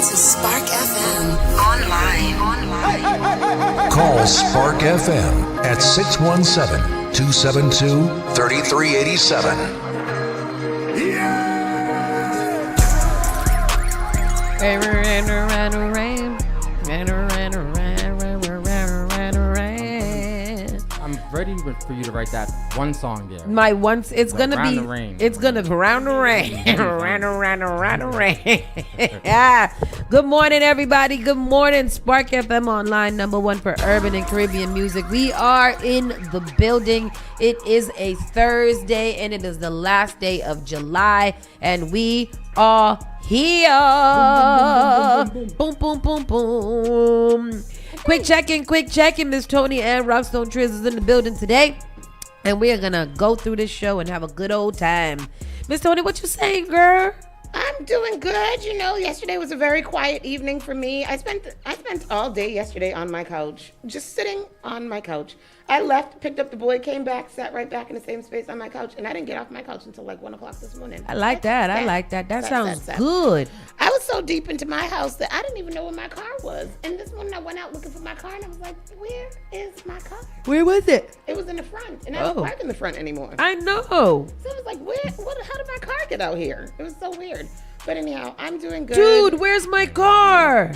to Spark FM online. Call Spark FM at 617-272-3387. I'm ready for you to write that one song there. My once, it's gonna Round be, the Rain. it's gonna round the rain, round the rain. Yeah. Good morning, everybody. Good morning, Spark FM Online, #1 for urban and Caribbean music. We are in the building. It is a Thursday, and it is the last day of July, and we are here. Boom, boom, boom, boom. Quick check-in. Miss Tony and Rockstone Triz is in the building today. And we are going to go through this show and have a good old time. Miss Tony, what you saying, girl? I'm doing good. You know, yesterday was a very quiet evening for me. I spent all day yesterday on my couch, just sitting on my couch. I left, picked up the boy, came back, sat right back in the same space on my couch, and I didn't get off my couch until like 1 o'clock this morning. I like that. That sounds good. I was so deep into my house that I didn't even know where my car was. And this morning I went out looking for my car, and I was like, where is my car? Where was it? It was in the front, and I don't park in the front anymore. I know. So I was like, how did my car get out here? It was so weird. But anyhow, I'm doing good. Dude, where's my car?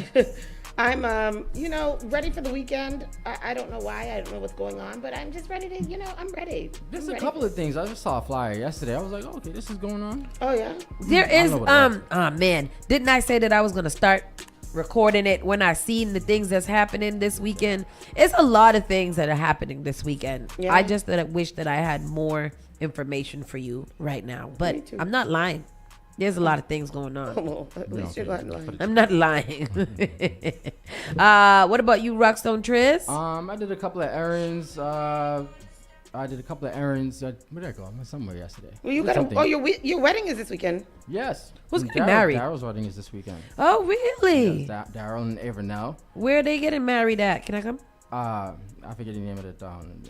I'm, ready for the weekend. I don't know why. I don't know what's going on, but I'm just ready to, I'm ready. There's a couple of things. I just saw a flyer yesterday. I was like, okay, this is going on. Oh, yeah? There is, man. Didn't I say that I was going to start recording it when I seen the things that's happening this weekend? It's a lot of things that are happening this weekend. Yeah. I just wish that I had more information for you right now, but I'm not lying. There's a lot of things going on. Well, at least you're not lying. I'm not lying. What about you, Rockstone Triz? I did a couple of errands. Where did I go? I went somewhere yesterday. Well, your wedding is this weekend. Yes. Who's getting married? Daryl's wedding is this weekend. Oh, really? Yes, Daryl and Avernell. Where are they getting married at? Can I come? I forget the name of the town.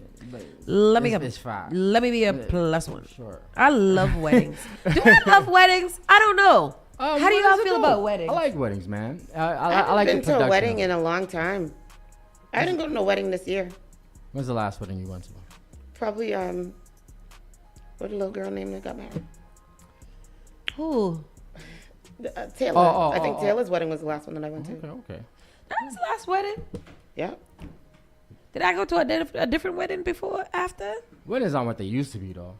Let me come. It's fine. Let me be a plus one. Sure. I love weddings. Do I love weddings? I don't know. How do y'all feel about weddings? I like weddings, man. I like haven't been to a wedding in a long time. I didn't go to a wedding this year. When's the last wedding you went to? Probably what a little girl named that got married. Who? Taylor. I think Taylor's wedding was the last one that I went to. Okay. That was the last wedding. Yeah. Did I go to a different wedding before, after? Weddings aren't what they used to be, though.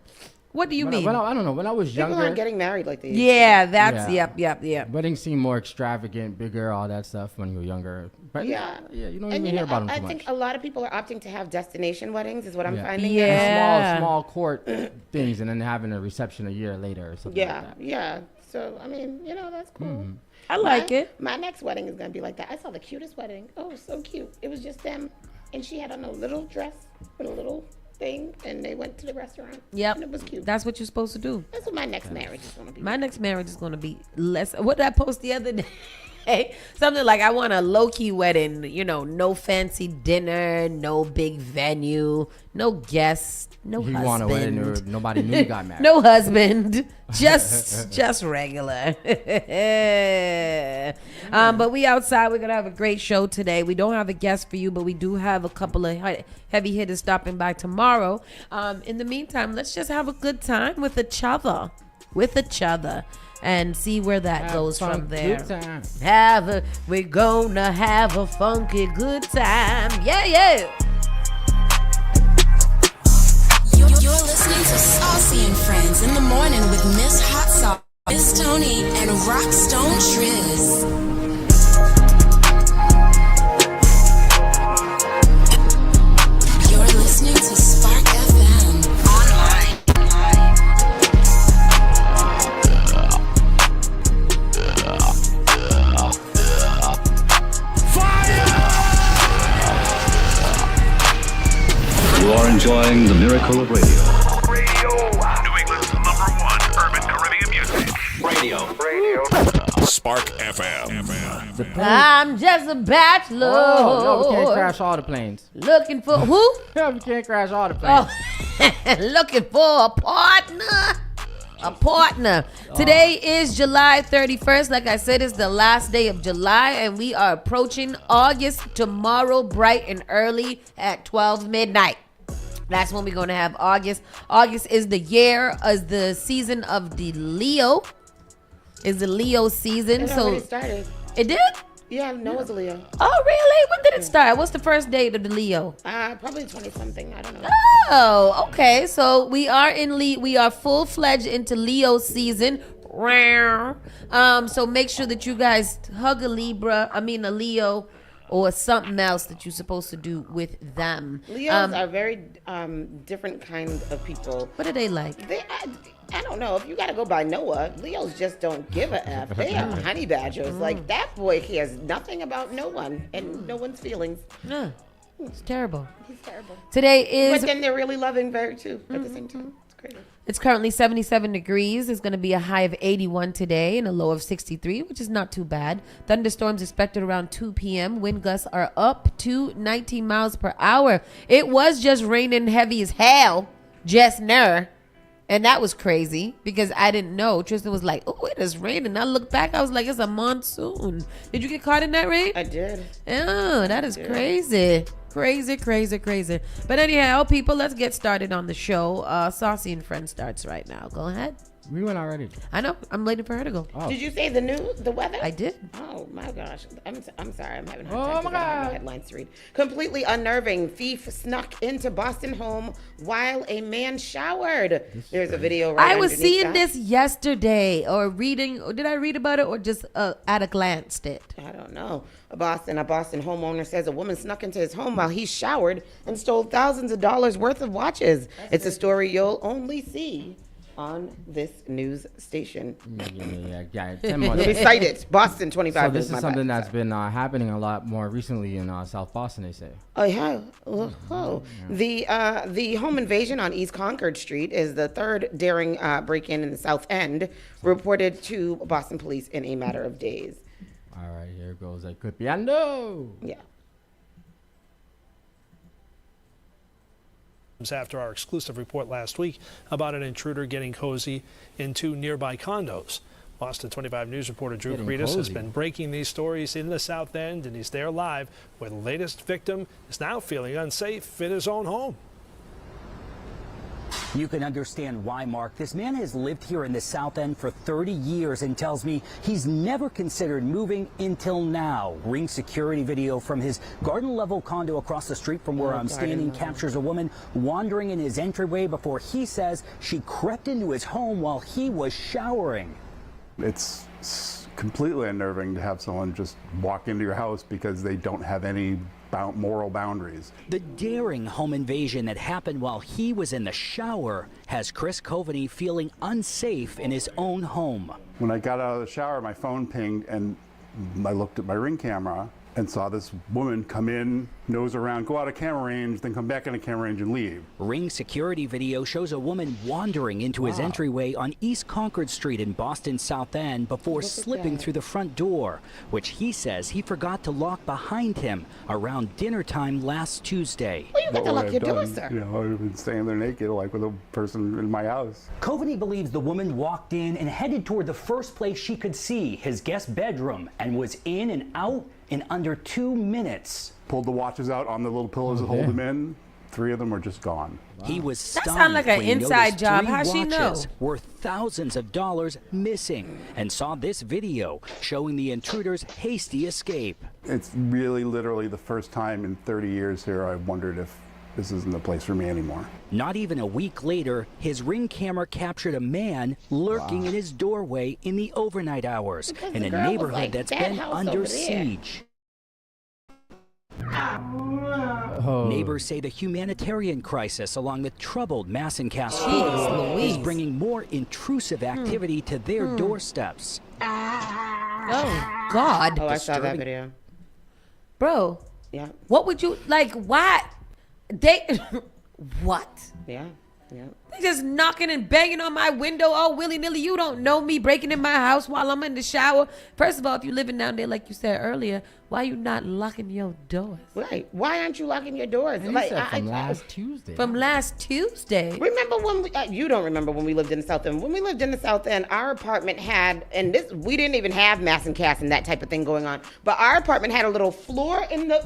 What do you mean? I don't know. When I was younger. People aren't getting married like they used to. Yep. Weddings seem more extravagant, bigger, all that stuff when you were younger. But you don't even hear about them too much. I think a lot of people are opting to have destination weddings is what I'm finding. Yeah. Small court things and then having a reception a year later or something like that. Yeah. So, I mean, that's cool. Mm-hmm. I like it. My next wedding is going to be like that. I saw the cutest wedding. Oh, so cute. It was just them. And she had on a little dress with a little thing, and they went to the restaurant. Yep. And it was cute. That's what you're supposed to do. That's what my next marriage is going to be. My next marriage is going to be less. What did I post the other day? Something like, I want a low-key wedding, no fancy dinner, no big venue, no guests, no husband. You want a wedding where nobody knew you got married. No husband, just regular. But we outside. We're going to have a great show today. We don't have a guest for you, but we do have a couple of heavy hitters stopping by tomorrow. In the meantime, let's just have a good time with each other. And see where that goes from there. We're gonna have a funky good time. Yeah. You're listening to Saucy and Friends in the morning with Miss Hot Sauce, Miss Tony, and Rockstone Triz. You're listening to Spark FM online. You are enjoying the miracle of radio. New England's #1 urban Caribbean music. Radio. Spark FM. I'm just a bachelor. Oh, no, we can't crash all the planes. Looking for who? We can't crash all the planes. Oh, looking for a partner. A partner. Today is July 31st. Like I said, it's the last day of July, and we are approaching August tomorrow, bright and early at 12 midnight. That's when we're going to have August. August is the season of the Leo. Is the Leo season. It already started. It did? Yeah, Noah's a Leo. Oh, really? When did it start? What's the first date of the Leo? Probably 20-something. I don't know. Oh, okay. So we are we are full-fledged into Leo season. So make sure that you guys hug a Leo, or something else that you're supposed to do with them. Leos are very different kinds of people. What are they like? I don't know. If you got to go by Noah, Leos just don't give a F. They are honey badgers. Like, that boy cares nothing about no one and no one's feelings. No, it's terrible. He's terrible. Today is... But then they're really loving very too at the same time. It's crazy. It's currently 77 degrees. It's going to be a high of 81 today and a low of 63, which is not too bad. Thunderstorms expected around 2 p.m. Wind gusts are up to 19 miles per hour. It was just raining heavy as hell just now. And that was crazy because I didn't know. Tristan was like, oh, it is raining. I looked back. I was like, it's a monsoon. Did you get caught in that rain? I did. Oh, that is crazy. Crazy. But anyhow, people, let's get started on the show. Saucy and Friends starts right now. Go ahead. We went already. I know. I'm waiting for her to go. Oh. Did you say the weather? I did. Oh my gosh. I'm sorry. I'm having a Oh, hard time my because I have God. no headlines to read. Completely unnerving. Thief snuck into Boston home while a man showered. There's a video right I was underneath seeing that. this yesterday or reading. Or did I read about it or just at a glance it? I don't know. A Boston homeowner says a woman snuck into his home while he showered and stole thousands of dollars worth of watches. It's a story you'll only see on this news station. Yeah. 10 months. Let me cite it. Boston 25. So this is is my something bad. that's been happening a lot more recently in South Boston, they say. Oh yeah. The home invasion on East Concord Street is the third daring break-in in the South End, reported to Boston police in a matter of days. All right, here goes a clipiando. Yeah. After our exclusive report last week about an intruder getting cozy into nearby condos. Boston 25 News reporter Drew Caritas has been breaking these stories in the South End, and he's there live where the latest victim is now feeling unsafe in his own home. You can understand why, Mark. This man has lived here in the South End for 30 years and tells me he's never considered moving until now. Ring security video from his garden-level condo across the street from where I'm standing captures a woman wandering in his entryway before he says she crept into his home while he was showering. It's completely unnerving to have someone just walk into your house because they don't have any moral boundaries. The daring home invasion that happened while he was in the shower has Chris Coveney feeling unsafe in his own home. When I got out of the shower, my phone pinged and I looked at my Ring camera and saw this woman come in, nose around, go out of camera range, then come back into camera range and leave. Ring security video shows a woman wandering into his entryway on East Concord Street in Boston's South End before slipping through the front door, which he says he forgot to lock behind him around dinner time last Tuesday. Well, you got to What lock would your I door, have sir. done? You know, I've been staying there naked like with a person in my house. Coveney believes the woman walked in and headed toward the first place she could see, his guest bedroom, and was in and out in under 2 minutes. Pulled the watches out on the little pillows that hold them in. 3 of them were just gone. He was stunned sound like an when he inside noticed job. 3 How'd she know? watches worth thousands of dollars missing and saw this video showing the intruder's hasty escape. It's really literally the first time in 30 years here I've wondered if this isn't the place for me anymore. Not even a week later, his Ring camera captured a man lurking in his doorway in the overnight hours in the a girl was neighborhood like, that's "That been house under over there." siege. Oh. Neighbors say the humanitarian crisis along the troubled Massancast Jeez corridor is Louise. bringing more intrusive activity to their doorsteps. Oh, God. Oh, I saw that Disturbing. video. Bro, Yeah. what would you, like, why? They, what? Yeah. They just knocking and banging on my window all willy-nilly. You don't know me, breaking in my house while I'm in the shower. First of all, if you're living down there, like you said earlier, why you not locking your doors? Right. Why aren't you locking your doors? And Like, said from last Tuesday. From last Tuesday. Remember when you don't remember when we lived in the South End. When we lived in the South End, our apartment had, and this, we didn't even have mass and cast and that type of thing going on. But our apartment had a little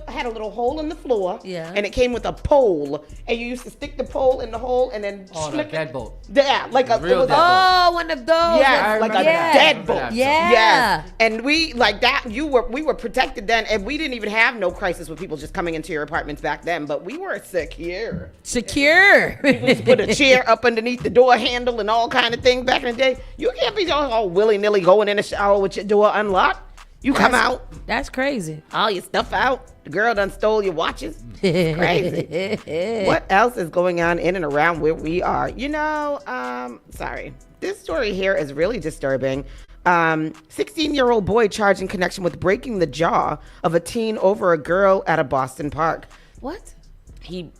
had a little hole in the floor. Yeah. And it came with a pole. And you used to stick the pole in the hole and then the deadbolt. Yeah, like a real it was deadbolt. Oh, one of those. Yes, like a deadbolt. Yeah. Yes. And we like that. We were protected then, and we didn't even have no crisis with people just coming into your apartments back then. But we were secure. Secure. Just put a chair up underneath the door handle and all kind of things back in the day. You can't be all willy-nilly going in the shower with your door unlocked. You come out, That's crazy. all your stuff out. The girl done stole your watches. It's crazy. What else is going on in and around where we are? Sorry. This story here is really disturbing. 16-year-old boy charged in connection with breaking the jaw of a teen over a girl at a Boston park. What? He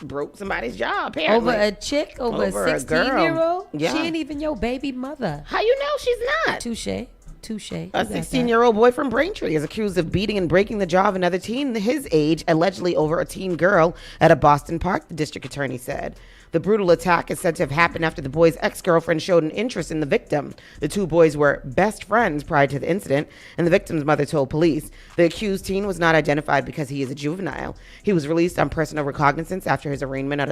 broke somebody's jaw, apparently. Over a chick? Over a Over a girl. 16-year-old? Yeah. She ain't even your baby mother. How you know she's not? Touche. A 16-year-old boy from Braintree is accused of beating and breaking the jaw of another teen his age, allegedly over a teen girl at a Boston park, the district attorney said. The brutal attack is said to have happened after the boy's ex-girlfriend showed an interest in the victim. The two boys were best friends prior to the incident, and the victim's mother told police. The accused teen was not identified because he is a juvenile. He was released on personal recognizance after his arraignment on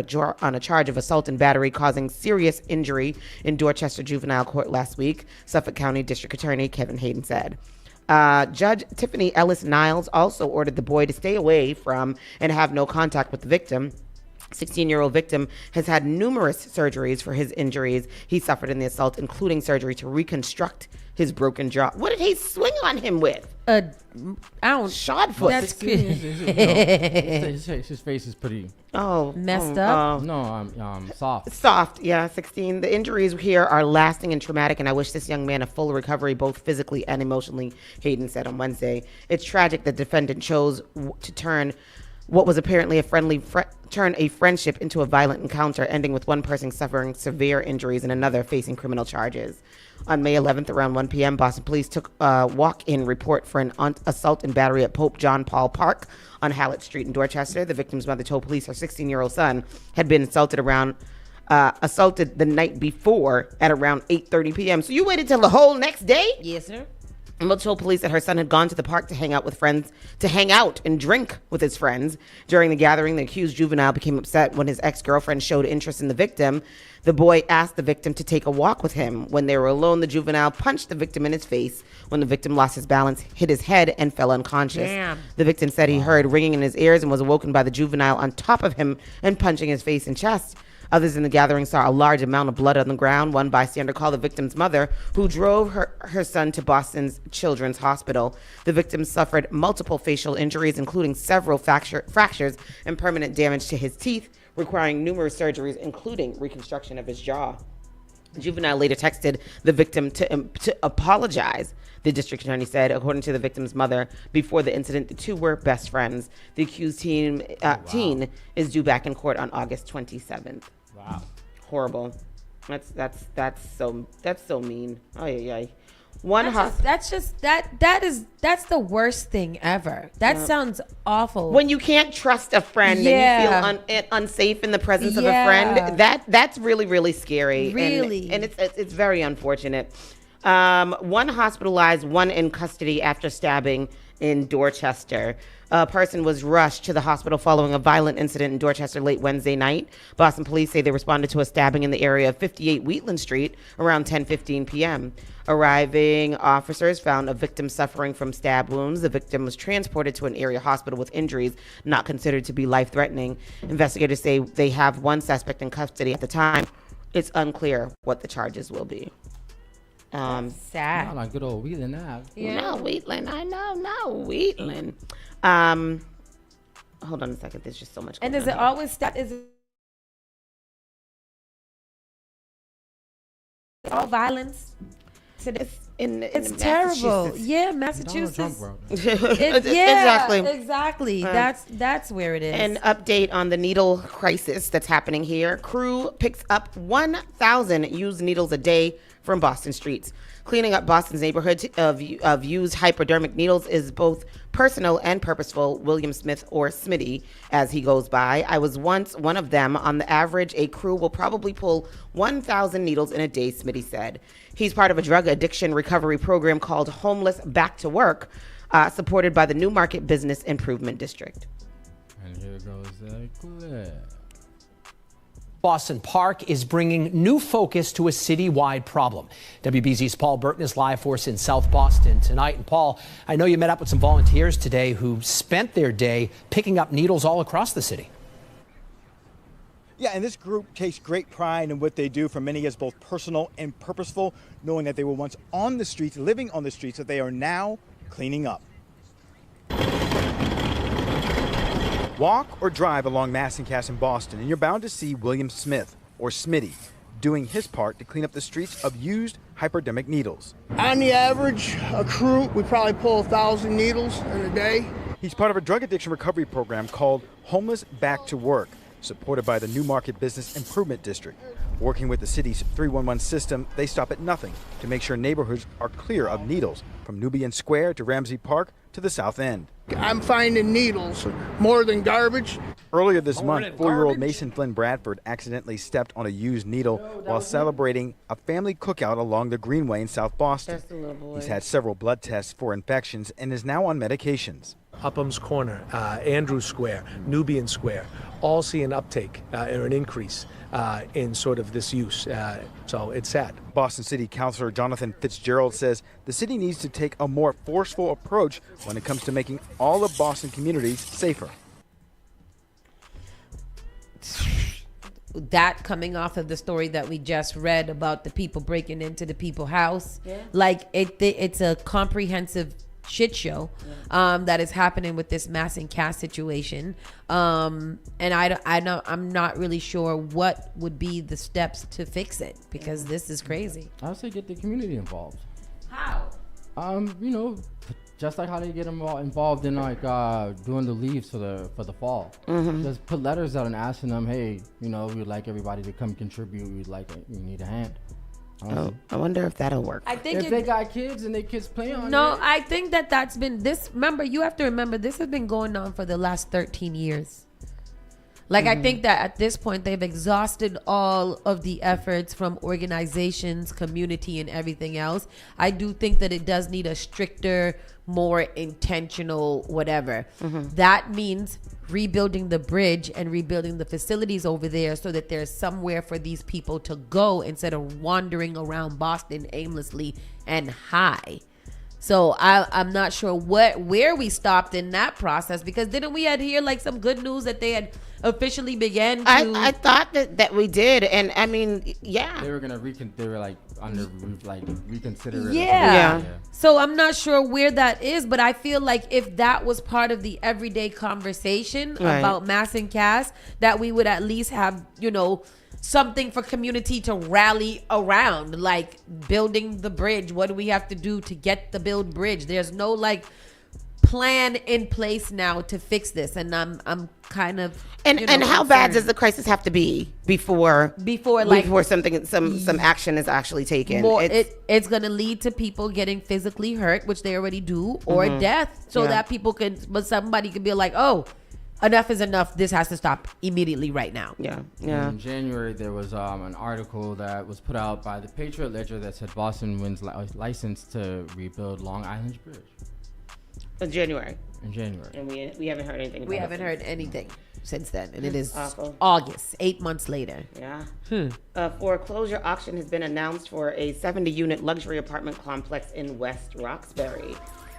a charge of assault and battery causing serious injury in Dorchester Juvenile Court last week, Suffolk County District Attorney Kevin Hayden said. Judge Tiffany Ellis Niles also ordered the boy to stay away from and have no contact with the victim. 16-year-old victim has had numerous surgeries for his injuries he suffered in the assault, including surgery to reconstruct his broken jaw. What did he swing on him with? Shot foot. That's good. His face is pretty messed up. Soft. Soft, yeah, 16. The injuries here are lasting and traumatic, and I wish this young man a full recovery, both physically and emotionally, Hayden said on Wednesday. It's tragic the defendant chose to turn what was apparently a friendship into a violent encounter, ending with one person suffering severe injuries and another facing criminal charges. On May 11th, around 1 p.m., Boston police took a walk-in report for an assault and battery at Pope John Paul Park on Hallett Street in Dorchester. The victim's mother told police her 16-year-old son had been assaulted the night before at around 8:30 p.m. So you waited till the whole next day? Yes, sir. Emma told police that her son had gone to the park to hang out and drink with his friends. During the gathering, the accused juvenile became upset when his ex-girlfriend showed interest in the victim. The boy asked the victim to take a walk with him. When they were alone, the juvenile punched the victim in his face. When the victim lost his balance, hit his head, and fell unconscious. Damn. The victim said he heard ringing in his ears and was awoken by the juvenile on top of him and punching his face and chest. Others in the gathering saw a large amount of blood on the ground. One bystander called the victim's mother, who drove her son to Boston's Children's Hospital. The victim suffered multiple facial injuries, including several fractures and permanent damage to his teeth, requiring numerous surgeries, including reconstruction of his jaw. The juvenile later texted the victim to apologize, the district attorney said. According to the victim's mother, before the incident, the two were best friends. The accused teen is due back in court on August 27th. Wow. Horrible. That's so mean. Ay. That's the worst thing ever. That sounds awful. When you can't trust a friend and you feel unsafe in the presence of a friend, that's really, really scary. Really. And it's very unfortunate. One hospitalized, one in custody after stabbing in Dorchester. A person was rushed to the hospital following a violent incident in Dorchester late Wednesday night. Boston police say they responded to a stabbing in the area of 58 Wheatland Street around 10:15 p.m. Arriving officers found a victim suffering from stab wounds. The victim was transported to an area hospital with injuries not considered to be life-threatening. Investigators say they have one suspect in custody at the time. It's unclear what the charges will be. Sad. Not like good old Wheatland Ave. Yeah. No, Wheatland. I know. No, Wheatland. Hold on a second. There's just so much going And does on it here. always stop? Is it all violence? It's terrible. Massachusetts. Yeah, Massachusetts. Exactly. Exactly. That's where it is. An update on the needle crisis that's happening here. Crew picks up 1,000 used needles a day from Boston streets. Cleaning up Boston's neighborhood of used hypodermic needles is both personal and purposeful. William Smith, or Smitty, as he goes by. I was once one of them. On the average, a crew will probably pull 1,000 needles in a day, Smitty said. He's part of a drug addiction recovery program called Homeless Back to Work, supported by the Newmarket Business Improvement District. And here goes that clip. Boston Park is bringing new focus to a citywide problem. WBZ's Paul Burton is live for us in South Boston tonight. And Paul, I know you met up with some volunteers today who spent their day picking up needles all across the city. Yeah, and this group takes great pride in what they do. For many, it's both personal and purposeful, knowing that they were once on the streets, living on the streets, that they are now cleaning up. Walk or drive along Mass and Cass in Boston, and you're bound to see William Smith, or Smitty, doing his part to clean up the streets of used hypodermic needles. On the average, a crew, we probably pull 1,000 needles in a day. He's part of a drug addiction recovery program called Homeless Back to Work, supported by the Newmarket Business Improvement District. Working with the city's 311 system, they stop at nothing to make sure neighborhoods are clear of needles, from Nubian Square to Ramsey Park to the South End. I'm finding needles more than garbage. Earlier this month, 4-year-old Mason Flynn Bradford accidentally stepped on a used needle while celebrating a family cookout along the Greenway in South Boston. That's the little boy. He's had several blood tests for infections and is now on medications. Upham's Corner, Andrew Square, Nubian Square, all see an uptake or an increase in sort of this use. So it's sad. Boston City Councilor Jonathan Fitzgerald says the city needs to take a more forceful approach when it comes to making all of Boston communities safer. That coming off of the story that we just read about the people breaking into the people's house, like it's a comprehensive shit show that is happening with this Mass and Cass situation, and I'm not really sure what would be the steps to fix it, because this is crazy. I would say get the community involved. How? You know, just like how they get involved in like doing the leaves for the fall. Just put letters out and asking them, hey, you know, we'd like everybody to come contribute. We need a hand. Oh, I wonder if that'll work. I think if they got kids and their kids play on no, it. I think that's been this. Remember, you have to remember this has been going on for the last 13 years. Like, I think that at this point they've exhausted all of the efforts from organizations, community, and everything else. I do think that it does need a stricter, more intentional whatever. That means rebuilding the bridge and rebuilding the facilities over there so that there's somewhere for these people to go instead of wandering around Boston aimlessly and high. So I'm not sure where we stopped in that process, because didn't we had hear like some good news that they had officially began to... I thought that we did, and I mean, yeah. They were gonna reconsider it. Yeah. So I'm not sure where that is, but I feel like if that was part of the everyday conversation about Mass and Cass, that we would at least have, you know, something for community to rally around, like building the bridge. What do we have to do to get the build bridge? There's no like plan in place now to fix this, and I'm kind of and how bad does the crisis have to be before something some action is actually taken? It's gonna lead to people getting physically hurt, which they already do, or death, so that people somebody could be like, oh, enough is enough. This has to stop immediately right now. Yeah. In January, there was an article that was put out by the Patriot Ledger that said Boston wins license to rebuild Long Island Bridge. In January. And we haven't heard anything. We haven't heard anything since then, and it is awful. August, 8 months later. Yeah. A foreclosure auction has been announced for a 70-unit luxury apartment complex in West Roxbury.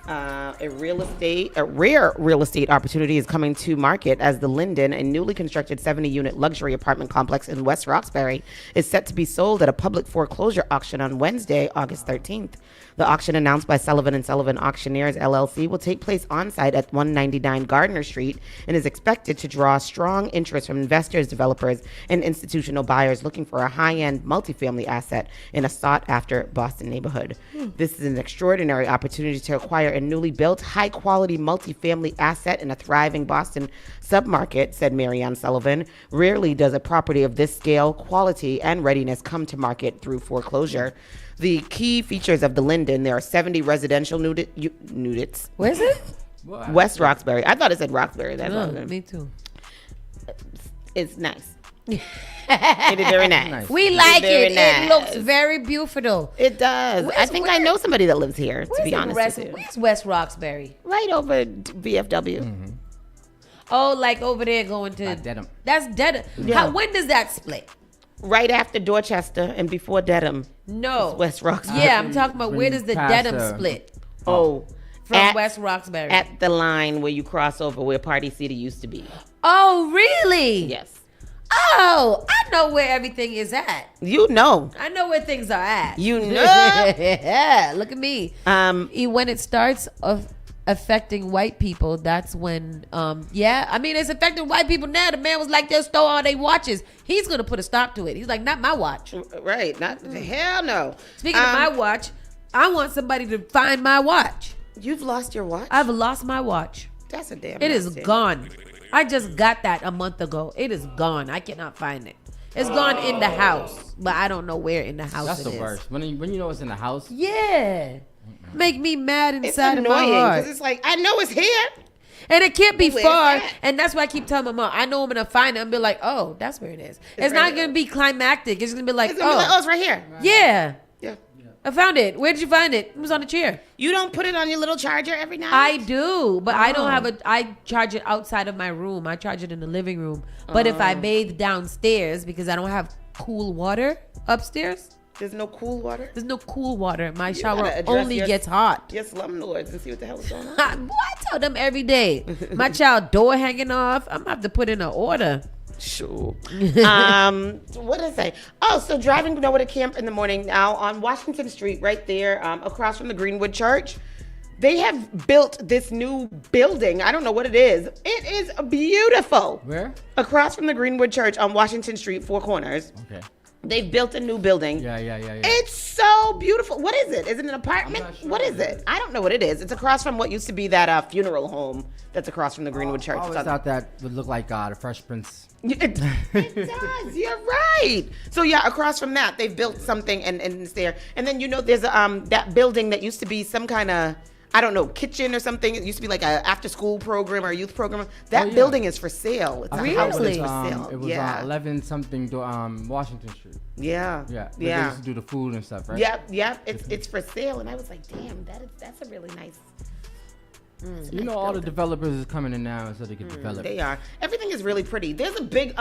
A rare real estate opportunity is coming to market as the Linden, a newly constructed 70-unit luxury apartment complex in West Roxbury, is set to be sold at a public foreclosure auction on Wednesday, August 13th. The auction, announced by Sullivan & Sullivan Auctioneers, LLC, will take place on-site at 199 Gardner Street and is expected to draw strong interest from investors, developers, and institutional buyers looking for a high-end multifamily asset in a sought-after Boston neighborhood. This is an extraordinary opportunity to acquire a newly built, high-quality multifamily asset in a thriving Boston submarket, said Marianne Sullivan. Rarely does a property of this scale, quality, and readiness come to market through foreclosure. The key features of the Linden: there are 70 residential units. Where is it? West Roxbury. I thought it said Roxbury. That's all. Me too. It's nice. It is very nice. We like it. Nice. It looks very beautiful. It does. I think I know somebody that lives here, to be honest with you. Where's West Roxbury? Right over VFW. Mm-hmm. Oh, like over there going to... Dedham. That's Dedham. Yeah. When does that split? Right after Dorchester and before Dedham. No. West Roxbury. Yeah, I'm talking about where does the Dedham split? Oh. From West Roxbury. At the line where you cross over where Party City used to be. Oh, really? Yes. Oh, I know where everything is at. You know. I know where things are at. You know. Yeah, look at me. When it starts affecting white people, that's when, I mean, it's affecting white people now. The man was like, they'll stole all their watches. He's going to put a stop to it. He's like, not my watch. Right. Hell no. Speaking of my watch, I want somebody to find my watch. You've lost your watch? I've lost my watch. That's a damn It is shame. gone. I just got that a month ago. It is gone. I cannot find it. It's gone in the house, but I don't know where in the house That's it the is. worst. When you know it's in the house. Yeah. Make me mad It's inside of my annoying heart. because it's like, I know it's here. And it can't be Where's far. that? And that's why I keep telling my mom, I know I'm going to find it and be like, oh, that's where it is. It's right not here. going to be climactic. It's going to be like, It's gonna be like, oh, it's right here. Yeah. Yeah. I found it. Where did you find it? It was on the chair. You don't put it on your little charger every night? I do, but I don't have I charge it outside of my room. I charge it in the living room. But if I bathe downstairs, because I don't have cool water upstairs. There's no cool water? There's no cool water. My You shower gotta address only your- gets hot. Your slumlords and see what the hell is going on. Boy, I tell them every day. My child door hanging off. I'm gonna have to put in an order. Sure. What did I say? Oh, so driving over to camp in the morning now on Washington Street, right there, across from the Greenwood Church. They have built this new building. I don't know what it is. It is beautiful. Where? Across from the Greenwood Church on Washington Street, Four Corners. Okay. They've built a new building. Yeah. It's so beautiful. What is it? Is it an apartment? I'm not sure What is it? I don't know what it is. It's across from what used to be that funeral home that's across from the Greenwood Church. I always thought that would look like the Fresh Prince. It does. You're right. So yeah, across from that, they've built something and it's there. And then there's that building that used to be some kind of, I don't know, kitchen or something. It used to be like a after school program or a youth program. That building is for sale. It's a house that's for sale. It was 11 something Washington Street. Yeah. Yeah. They used to do the food and stuff, right? Yep. It's for sale, and I was like, damn, that's a really nice. All the developers is coming in now so they can develop. They are. Everything is really pretty. There's a big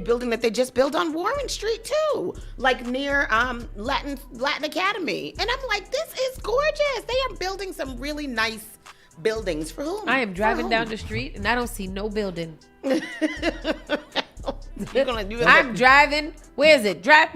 building that they just built on Warren Street too, like near Latin Academy. And I'm like, this is gorgeous. They are building some really nice buildings for whom? I am driving down the street and I don't see no building. I'm driving. Where is it? Drive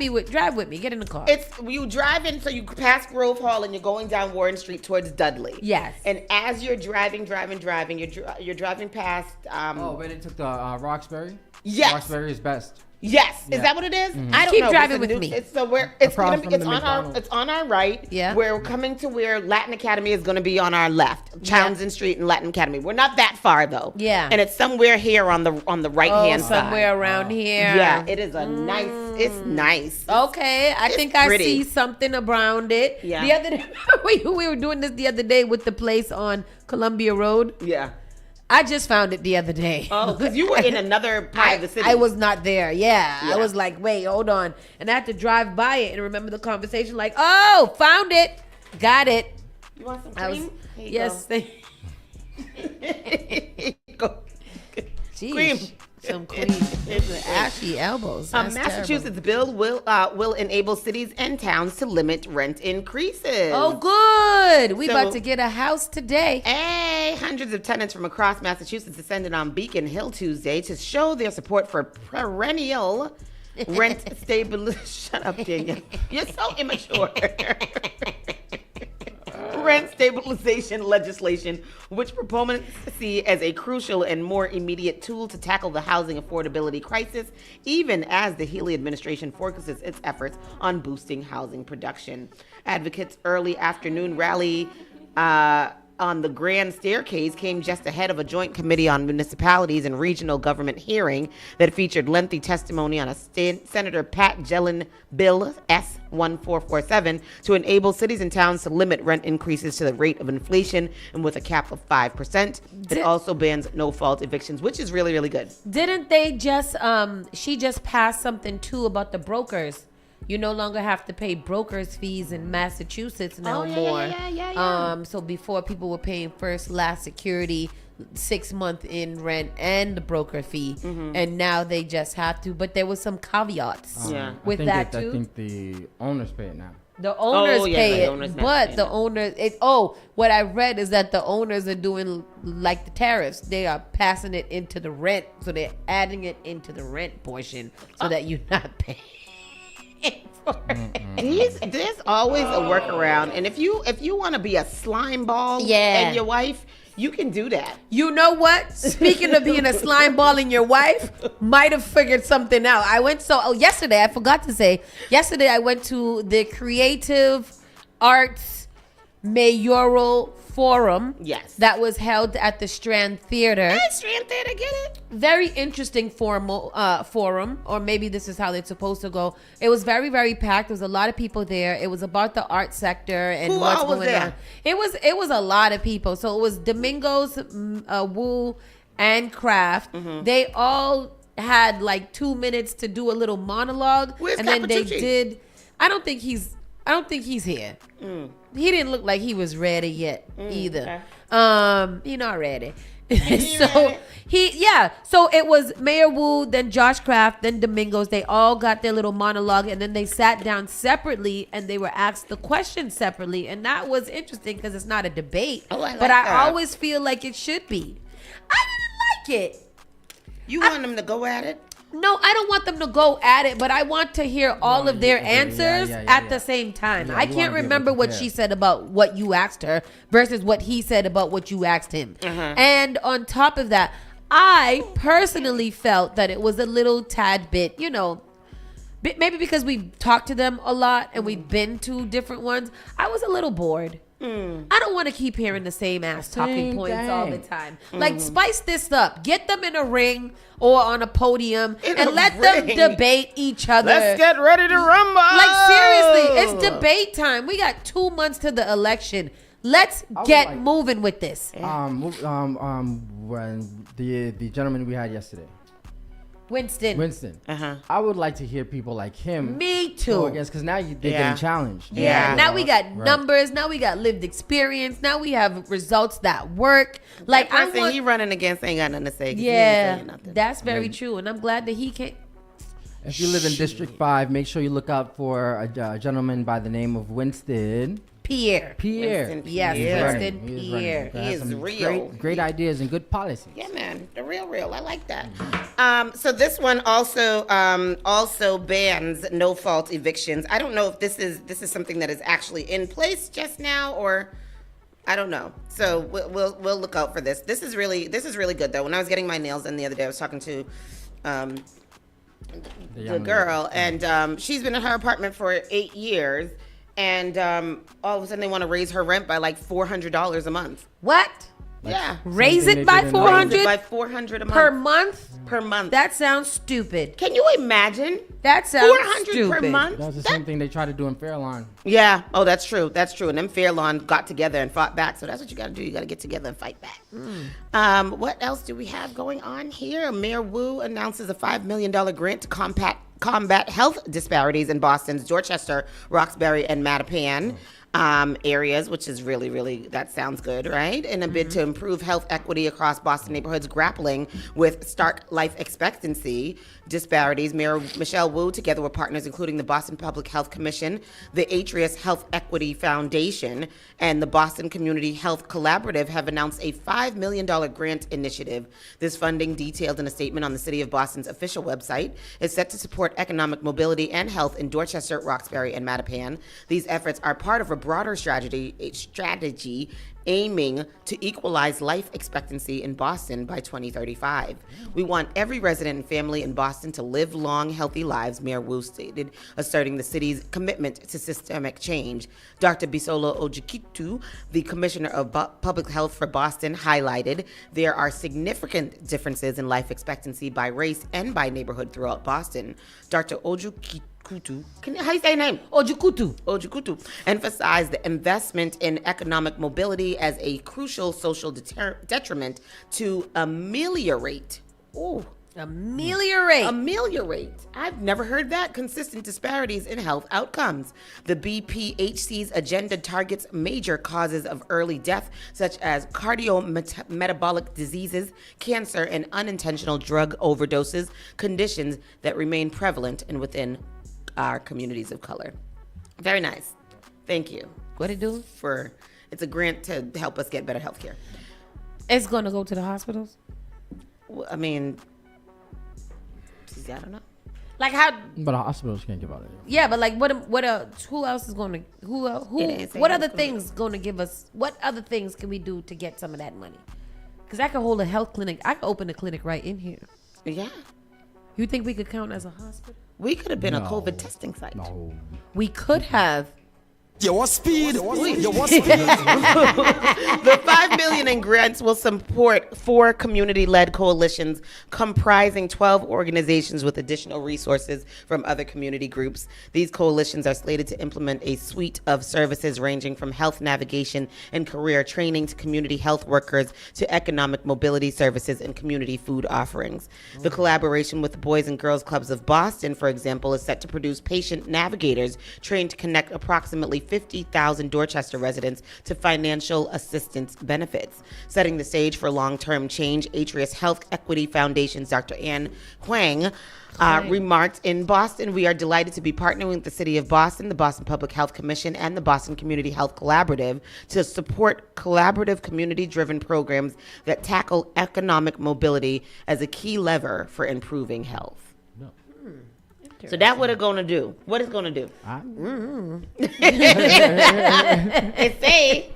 with me. Get in the car. It's you driving, so you pass Grove Hall and you're going down Warren Street towards Dudley. Yes. And as you're driving, you're driving past. Where they took the Roxbury. Yes. Roxbury is best. Yes, Yeah. is that what it is? Mhm. I don't Keep know. driving with me. It's gonna be. Across from the McDonald's. It's on our right. Yeah. We're coming to where Latin Academy is going to be on our left. Townsend Street and Latin Academy. We're not that far though. Yeah. And it's somewhere here on the right hand side. Somewhere around here. Yeah, it is a nice. It's nice. Okay, I think I pretty. see something around it. Yeah. The other day, we were doing this the other day with the place on Columbia Road. Yeah. I just found it the other day. Oh, because you were in another part of the city. I was not there. Yeah. Yeah. I was like, wait, hold on. And I had to drive by it and remember the conversation like, oh, found it. Got it. You want some I cream? was, Here you yes. go. Jeez, Cream. some cream. The ashy elbows. A That's Massachusetts bill will enable cities and towns to limit rent increases. terrible. Oh, good. We about to get a house today. Hey, hundreds of tenants from across Massachusetts descended on Beacon Hill Tuesday to show their support for perennial rent stabilization. Shut up, Daniel. You're so immature. Rent stabilization legislation, which proponents see as a crucial and more immediate tool to tackle the housing affordability crisis, even as the Healy administration focuses its efforts on boosting housing production. Advocates' early afternoon rally on the Grand Staircase came just ahead of a joint committee on municipalities and regional government hearing that featured lengthy testimony on a Senator Pat Gellin bill S-1447 to enable cities and towns to limit rent increases to the rate of inflation and with a cap of 5%. It also bans no-fault evictions, which is really, really good. Didn't they just, she just passed something too about the brokers? You no longer have to pay brokers fees in Massachusetts no more. Yeah. So before people were paying first, last security, 6 month in rent and the broker fee, and now they just have to. But there was some caveats with that too. I think the owners pay it now. The owners pay it, but the owners. What I read is that the owners are doing like the tariffs. They are passing it into the rent, so they're adding it into the rent portion, so that you're not paying. There's always a workaround, and if you want to be a slime ball and your wife, you can do that. You know what? Speaking of being a slime ball and your wife, might have figured something out. Yesterday, I forgot to say, I went to the Creative Arts Mayoral Forum. Yes. That was held at the Strand Theater. Hey, Strand Theater, get it? Very interesting forum, or maybe this is how it's supposed to go. It was very, very packed. There was a lot of people there. It was about the art sector and what's going on. It was a lot of people. So it was Domingos, Wu, and Kraft. They all had like 2 minutes to do a little monologue. Where's and then they Capucci? did. I don't think he's here. He didn't look like he was ready yet either. Okay. He not ready. So it was Mayor Wu, then Josh Kraft, then Domingos. They all got their little monologue, and then they sat down separately and they were asked the questions separately, and that was interesting because it's not a debate. I always feel like it should be. I didn't like it. You want them to go at it? No, I don't want them to go at it, but I want to hear all of their answers at the same time. I can't remember what she said about what you asked her versus what he said about what you asked him. And on top of that, I personally felt that it was a little tad bit, maybe because we've talked to them a lot and we've been to different ones. I was a little bored. I don't want to keep hearing the same ass talking points all the time. Like, spice this up. Get them in a ring or on a podium and let them debate each other. Let's get ready to rumble. Like, seriously, it's debate time. We got 2 months to the election. Let's get moving with this. When the gentleman we had yesterday, Winston. I would like to hear people like him. Me too. Because now they're getting challenged. Now we got numbers. Now we got lived experience. Now we have results that work. Like, that person he running against ain't got nothing to say. Yeah, that's very true. And I'm glad that he can't. If you live in District 5, make sure you look out for a gentleman by the name of Winston Pierre. Yes, Winston Pierre. He is real. Great ideas and good policies. Yeah, man, the real. I like that. So this one also bans no-fault evictions. I don't know if this is something that is actually in place just now, or I don't know. So we'll look out for this. This is really good though. When I was getting my nails done the other day, I was talking to the girl, and she's been in her apartment for 8 years. And all of a sudden they want to raise her rent by like $400 a month. What? Raise it by $400? Raise it by $400 a month. Per month? Per month. That sounds stupid. Can you imagine? That sounds $400 per month? That's the same thing they try to do in Fairlawn. Yeah. Oh, that's true. And then Fairlawn got together and fought back. So that's what you got to do. You got to get together and fight back. What else do we have going on here? Mayor Wu announces a $5 million grant to combat health disparities in Boston's Dorchester, Roxbury, and Mattapan. areas, which is really, that sounds good, right? In a bid to improve health equity across Boston neighborhoods, grappling with stark life expectancy disparities, Mayor Michelle Wu, together with partners including the Boston Public Health Commission, the Atrius Health Equity Foundation, and the Boston Community Health Collaborative, have announced a $5 million grant initiative. This funding, detailed in a statement on the City of Boston's official website, is set to support economic mobility and health in Dorchester, Roxbury, and Mattapan. These efforts are part of a broader strategy aiming to equalize life expectancy in Boston by 2035. We want every resident and family in Boston to live long, healthy lives, Mayor Wu stated, asserting the city's commitment to systemic change. Dr. Bisola Ojukitu, the Commissioner of Public Health for Boston, highlighted there are significant differences in life expectancy by race and by neighborhood throughout Boston. Dr. Ojukitu, how you say your name? Ojukutu emphasized the investment in economic mobility as a crucial social detriment to ameliorate. Ameliorate. I've never heard that. Consistent disparities in health outcomes. The BPHC's agenda targets major causes of early death, such as cardiometabolic diseases, cancer, and unintentional drug overdoses, conditions that remain prevalent and within our communities of color. Very nice. Thank you. What it do? It's a grant to help us get better health care. It's going to go to the hospitals? Well, I mean, I don't know. Like how? But the hospitals can't give out it. Yeah, but like who else is going to, what other things going to give us, what other things can we do to get some of that money? Because I could hold a health clinic. I could open a clinic right in here. Yeah. You think we could count as a hospital? We could have been a COVID testing site. No. We could have. You want speed? You want speed? The $5 million in grants will support 4 community-led coalitions comprising 12 organizations with additional resources from other community groups. These coalitions are slated to implement a suite of services ranging from health navigation and career training to community health workers to economic mobility services and community food offerings. The collaboration with the Boys and Girls Clubs of Boston, for example, is set to produce patient navigators trained to connect approximately 50,000 Dorchester residents to financial assistance benefits. Setting the stage for long-term change, Atrius Health Equity Foundation's Dr. Ann Huang remarked, in Boston, we are delighted to be partnering with the City of Boston, the Boston Public Health Commission, and the Boston Community Health Collaborative to support collaborative community-driven programs that tackle economic mobility as a key lever for improving health. So that's what it's going to do. What it's going to do. It say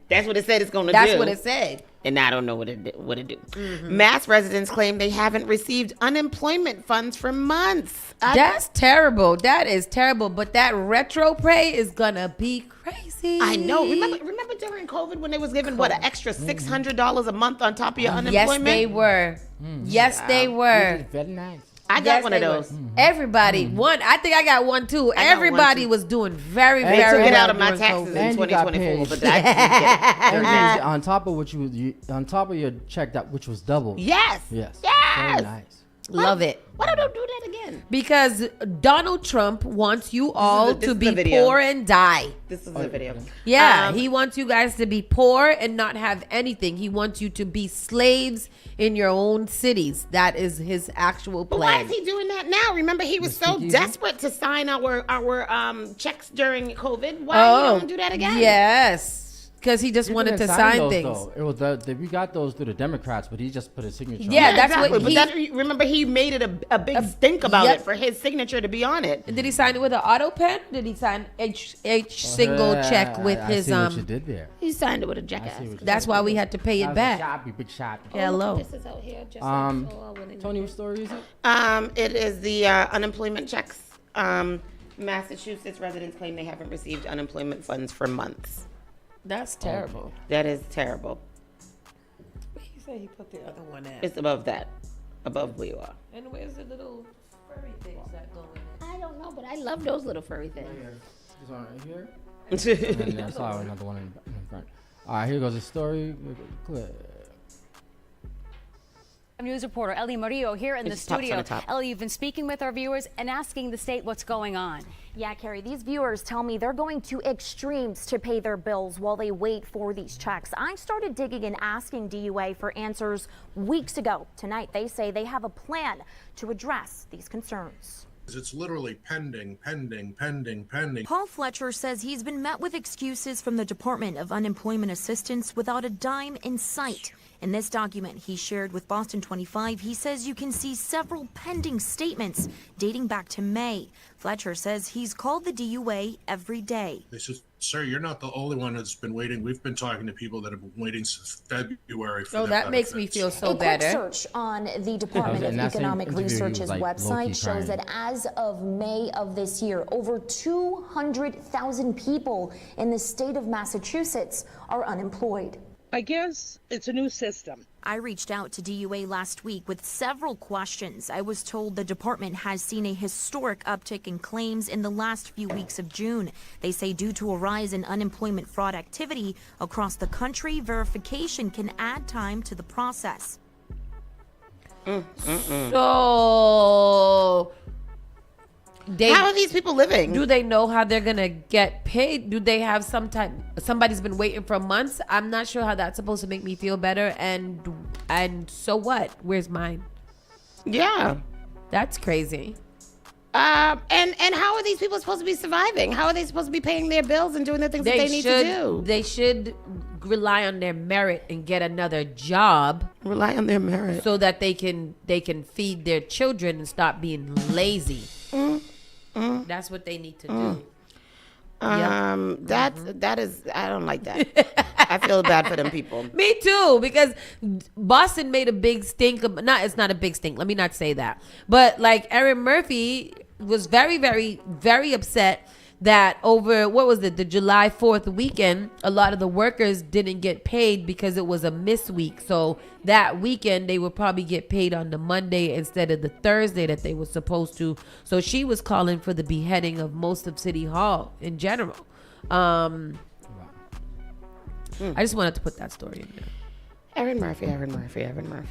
that's what it said it's going to do. That's what it said. And I don't know what it do. Mass residents claim they haven't received unemployment funds for months. That's terrible. That is terrible. But that retro pay is going to be crazy. I know. Remember during COVID when they was giving, an extra $600 a month on top of your unemployment? Yes, they were. Yes, they were. Very nice. I got one of those. Everybody. One. I think I got one too. Everybody was doing very, they very took it well out of my taxes in 2024, but that on top of on top of your check which was double. Yes. Very nice. Love it. Why don't do that again? Because Donald Trump wants you all to be poor and die. This is the video. Yeah, he wants you guys to be poor and not have anything. He wants you to be slaves in your own cities. That is his actual plan. But why is he doing that now? Remember, he was so desperate to sign our checks during COVID. Why you don't do that again? Yes. Because he just wanted to sign things. It was we got those through the Democrats, but he just put his signature. Yeah, on that's exactly. what remember, he made it a big stink about it for his signature to be on it. Did he sign it with an auto pen? Did he sign each single check with his what you did there. He signed it with a jackass. That's why we had to pay it back. Big shot. Hello. This is out here. Just Tony, what story is it? It is the unemployment checks. Massachusetts residents claim they haven't received unemployment funds for months. That's terrible. That is terrible. He said he put the other one at. It's above that. Above where you are. And where's the little furry things that go in it? I don't know, but I love those little furry things. This one right here. And I saw another one in front. All right, here goes the story. News reporter Ellie Murillo here in the studio. Ellie, you've been speaking with our viewers and asking the state what's going on. Yeah, Carrie, these viewers tell me they're going to extremes to pay their bills while they wait for these checks. I started digging and asking DUA for answers weeks ago. Tonight, they say they have a plan to address these concerns. It's literally pending. Paul Fletcher says he's been met with excuses from the Department of Unemployment Assistance without a dime in sight. In this document he shared with Boston 25, he says you can see several pending statements dating back to May. Fletcher says he's called the DUA every day. They said, sir, you're not the only one that's been waiting. We've been talking to people that have been waiting since February for So that makes me feel so a better. quick search on the Department of Economic Research's website shows that as of May of this year, over 200,000 people in the state of Massachusetts are unemployed. I guess it's a new system. I reached out to DUA last week with several questions. I was told the department has seen a historic uptick in claims in the last few weeks of June. They say due to a rise in unemployment fraud activity across the country, verification can add time to the process. So how are these people living? Do they know how they're gonna get paid? Do they have somebody's been waiting for months? I'm not sure how that's supposed to make me feel better. And so what? Where's mine? Yeah, that's crazy. And how are these people supposed to be surviving? How are they supposed to be paying their bills and doing the things that they need to do? They should rely on their merit and get another job. Rely on their merit so that they can feed their children and stop being lazy. That's what they need to do. That is, I don't like that. I feel bad for them people. Me too, because Boston made a big stink. It's not a big stink. Let me not say that. But like Erin Murphy was very, very, very upset that over, the July 4th weekend, a lot of the workers didn't get paid because it was a miss week. So that weekend, they would probably get paid on the Monday instead of the Thursday that they were supposed to. So she was calling for the beheading of most of City Hall in general. I just wanted to put that story in there. Erin Murphy. Marsha.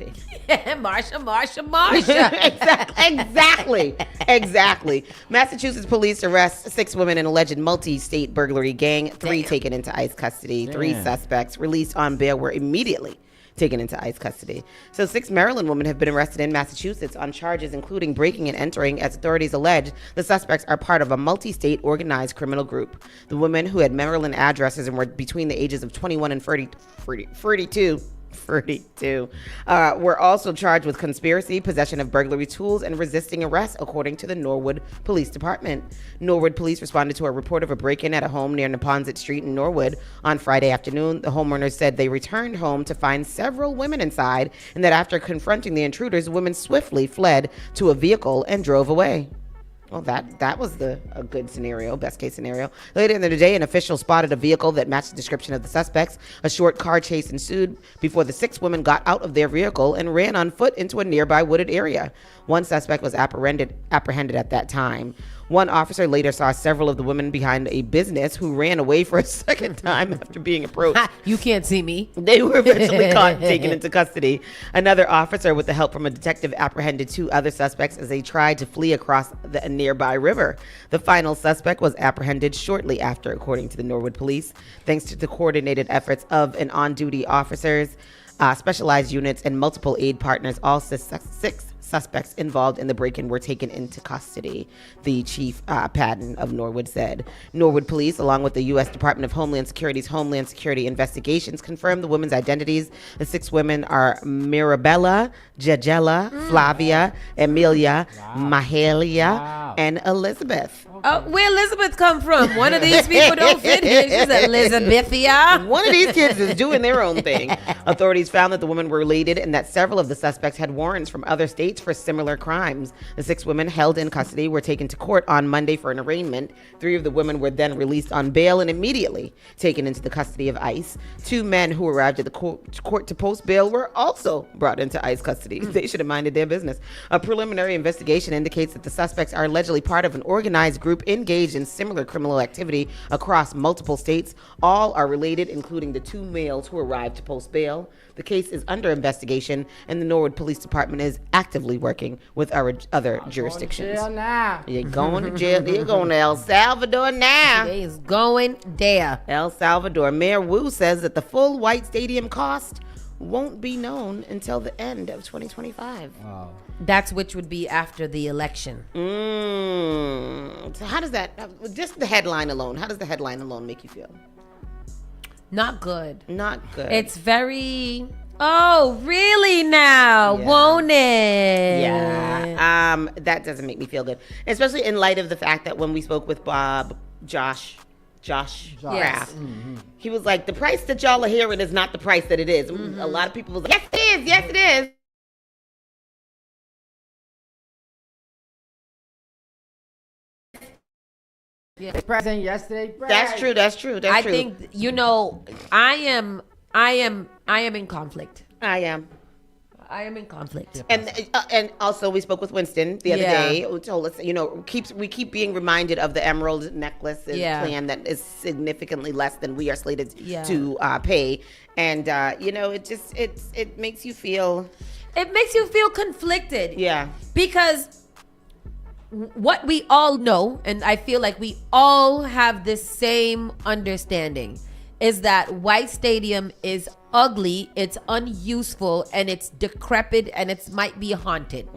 Exactly. Massachusetts police arrest 6 women in alleged multi-state burglary gang. 3 taken into ICE custody. 3 suspects released on bail were immediately taken into ICE custody. So 6 Maryland women have been arrested in Massachusetts on charges including breaking and entering. As authorities allege, the suspects are part of a multi-state organized criminal group. The women, who had Maryland addresses and were between the ages of 21 and 32, were also charged with conspiracy, possession of burglary tools, and resisting arrest, according to the Norwood Police Department. Norwood police responded to a report of a break-in at a home near Neponset Street in Norwood on Friday afternoon. The homeowners said they returned home to find several women inside, and that after confronting the intruders, women swiftly fled to a vehicle and drove away. Well, that was a good scenario, best case scenario. Later in the day, an official spotted a vehicle that matched the description of the suspects. A short car chase ensued before the 6 women got out of their vehicle and ran on foot into a nearby wooded area. One suspect was apprehended at that time. One officer later saw several of the women behind a business who ran away for a second time after being approached. You can't see me. They were eventually caught and taken into custody. Another officer, with the help from a detective, apprehended 2 other suspects as they tried to flee across a nearby river. The final suspect was apprehended shortly after, according to the Norwood police, thanks to the coordinated efforts of an on-duty officers, specialized units, and multiple aid partners. All 6 suspects involved in the break-in were taken into custody, the chief Patton of Norwood said. Norwood police, along with the U.S. Department of Homeland Security's Homeland Security Investigations, confirmed the women's identities. The 6 women are Mirabella, Jagella, Flavia, Emilia, Mahalia, and Elizabeth. Where Elizabeth come from? One of these people don't fit here. She's Elizabethia. One of these kids is doing their own thing. Authorities found that the women were related and that several of the suspects had warrants from other states for similar crimes. The 6 women held in custody were taken to court on Monday for an arraignment. 3 of the women were then released on bail and immediately taken into the custody of ICE. 2 men who arrived at the court to post bail were also brought into ICE custody. They should have minded their business. A preliminary investigation indicates that the suspects are allegedly part of an organized group group engaged in similar criminal activity across multiple states. All are related, including the 2 males who arrived to post bail. The case is under investigation, and the Norwood Police Department is actively working with our other jurisdictions. Jail now. You're going to jail. You're going to El Salvador now. He's going there. El Salvador. Mayor Wu says that the full White Stadium cost won't be known until the end of 2025. Wow. That's which would be after the election. So how does that, just the headline alone, how does the headline alone make you feel? Not good. Not good. It's very, oh, really now? Yeah. Won't it? Yeah. That doesn't make me feel good. Especially in light of the fact that when we spoke with Josh Kraft, he was like, the price that y'all are hearing is not the price that it is. A lot of people was like, yes it is. Yeah. President yesterday. That's true. I think, I am in conflict. I am in conflict. And also we spoke with Winston the other day, who told us, we keep being reminded of the emerald necklace plan that is significantly less than we are slated to pay. And it makes you feel conflicted. Yeah. Because what we all know, and I feel like we all have the same understanding, is that White Stadium is ugly, it's unuseful, and it's decrepit, and it might be haunted.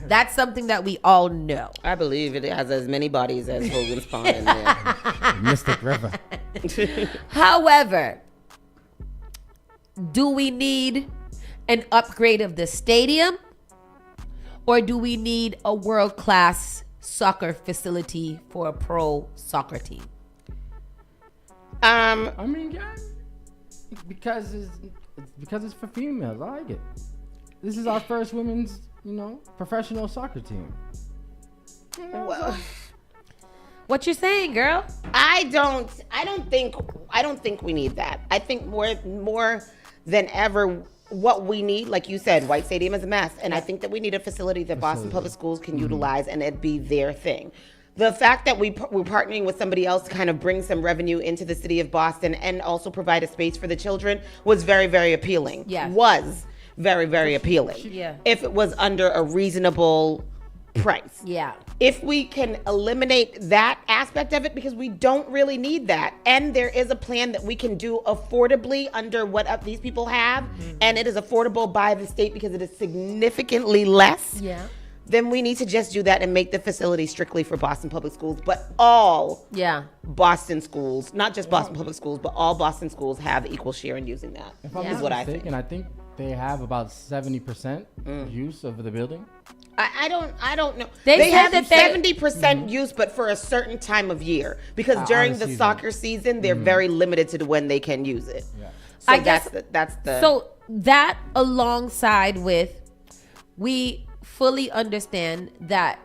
That's something that we all know. I believe it has as many bodies as Hogan's Pond in there. Mystic River. However, do we need an upgrade of the stadium? Or do we need a world-class soccer facility for a pro soccer team? I mean, yeah, because it's for females. I like it. This is our first women's, professional soccer team. Well, what you saying, girl? I don't think we need that. I think more than ever, what we need, like you said, White Stadium is a mess, and I think that we need a facility that Boston Public Schools can utilize, and it be their thing. The fact that we're partnering with somebody else to kind of bring some revenue into the city of Boston and also provide a space for the children was very, very appealing. Yeah. Was very, very appealing. Yeah. If it was under a reasonable price. Yeah. If we can eliminate that aspect of it, because we don't really need that, and there is a plan that we can do affordably under what these people have, and it is affordable by the state because it is significantly less, then we need to just do that and make the facility strictly for Boston Public Schools, but all Boston schools, not just Boston Public Schools, but all Boston schools have equal share in using that. If I'm not mistaken, I think they have about 70% use of the building. I don't know. They have said that 70% use, but for a certain time of year, because during the soccer season, they're very limited to when they can use it. Yeah. So I guess that's the. So that alongside with, we fully understand that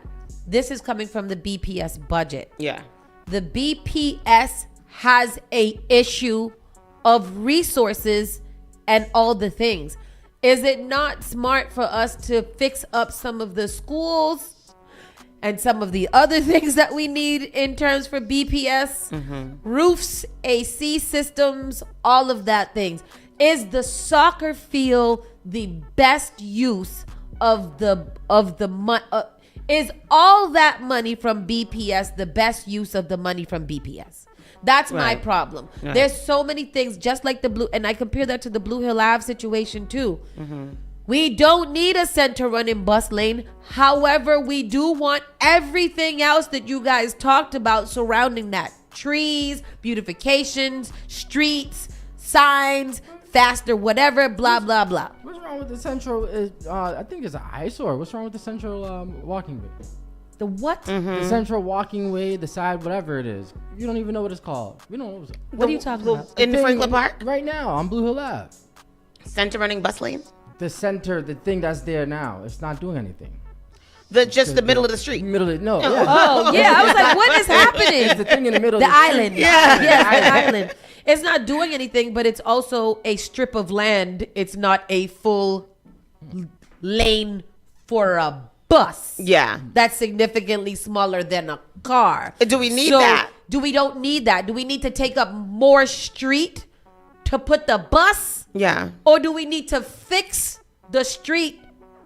this is coming from the BPS budget. Yeah. The BPS has a issue of resources and all the things. Is it not smart for us to fix up some of the schools and some of the other things that we need in terms for BPS? Roofs, AC systems, all of that things. Is the soccer field the best use of the money? Is all that money from BPS the best use of the money from BPS? That's my problem. Right. There's so many things, just like the Blue, and I compare that to the Blue Hill Ave situation too. We don't need a center running bus lane. However, we do want everything else that you guys talked about surrounding that. Trees, beautifications, streets, signs, faster, whatever, blah, blah, blah. What's wrong with the central, I think it's an eyesore. What's wrong with the central walking way? The what? The central walking way, the side, whatever it is. You don't even know what it's called. We don't know what it's called. What are you talking about? In Franklin Park? Right now, on Blue Hill Ave. Center running bus lane? The thing that's there now, it's not doing anything. The middle of the street? No. Oh, yeah. I was like, what is happening? It's the thing in the middle of the island. Street. Yeah, the island. It's not doing anything, but it's also a strip of land. It's not a full lane for a bus. Yeah. That's significantly smaller than a car. Do we need that? We don't need that. Do we need to take up more street to put the bus? Yeah. Or do we need to fix the street,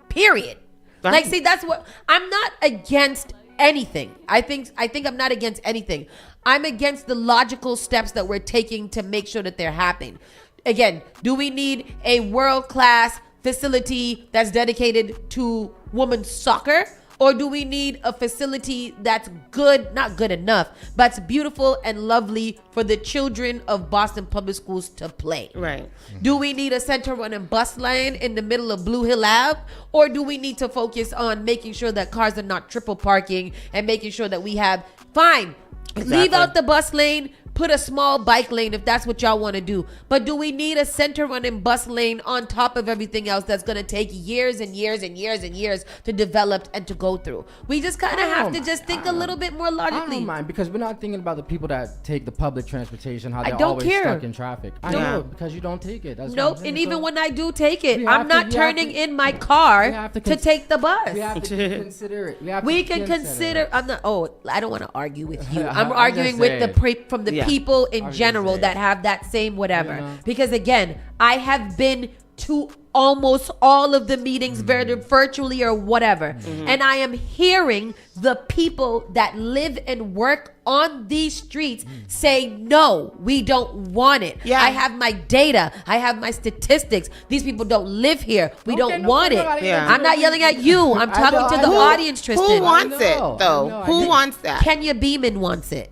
period? Like, see, that's what, I'm not against anything. I think I'm not against anything. I'm against the logical steps that we're taking to make sure that they're happening. Again, do we need a world-class facility that's dedicated to women's soccer? Or do we need a facility that's good, not good enough, but it's beautiful and lovely for the children of Boston Public Schools to play? Right. Do we need a center running bus lane in the middle of Blue Hill Ave? Or do we need to focus on making sure that cars are not triple parking and making sure that we have, fine, leave out the bus lane, put a small bike lane if that's what y'all want to do. But do we need a center running bus lane on top of everything else that's going to take years and years and years and years to develop and to go through? We just kind of have to just think a little bit more logically. I don't mind, because we're not thinking about the people that take the public transportation, how they're don't always care. stuck in traffic. I know, because you don't take it. That's what I'm Nope, saying. and even So when I do take it, we have I'm to- not we have turning to- in my car we have to to take the bus. We have to consider it. We can consider. I'm not. Oh, I don't want to argue with you. I'm I'm arguing just with the saying. from the Yeah. people in I'm just general saying. that have that same whatever. You know? Because again, I have been to almost all of the meetings, virtually or whatever, and I am hearing the people that live and work on these streets say, no, we don't want it. Yeah. I have my data. I have my statistics. These people don't live here. We don't want it. I'm not yelling at you. I'm talking to the audience, Tristan. Who wants it, though? Who wants that? Kenya Beeman wants it.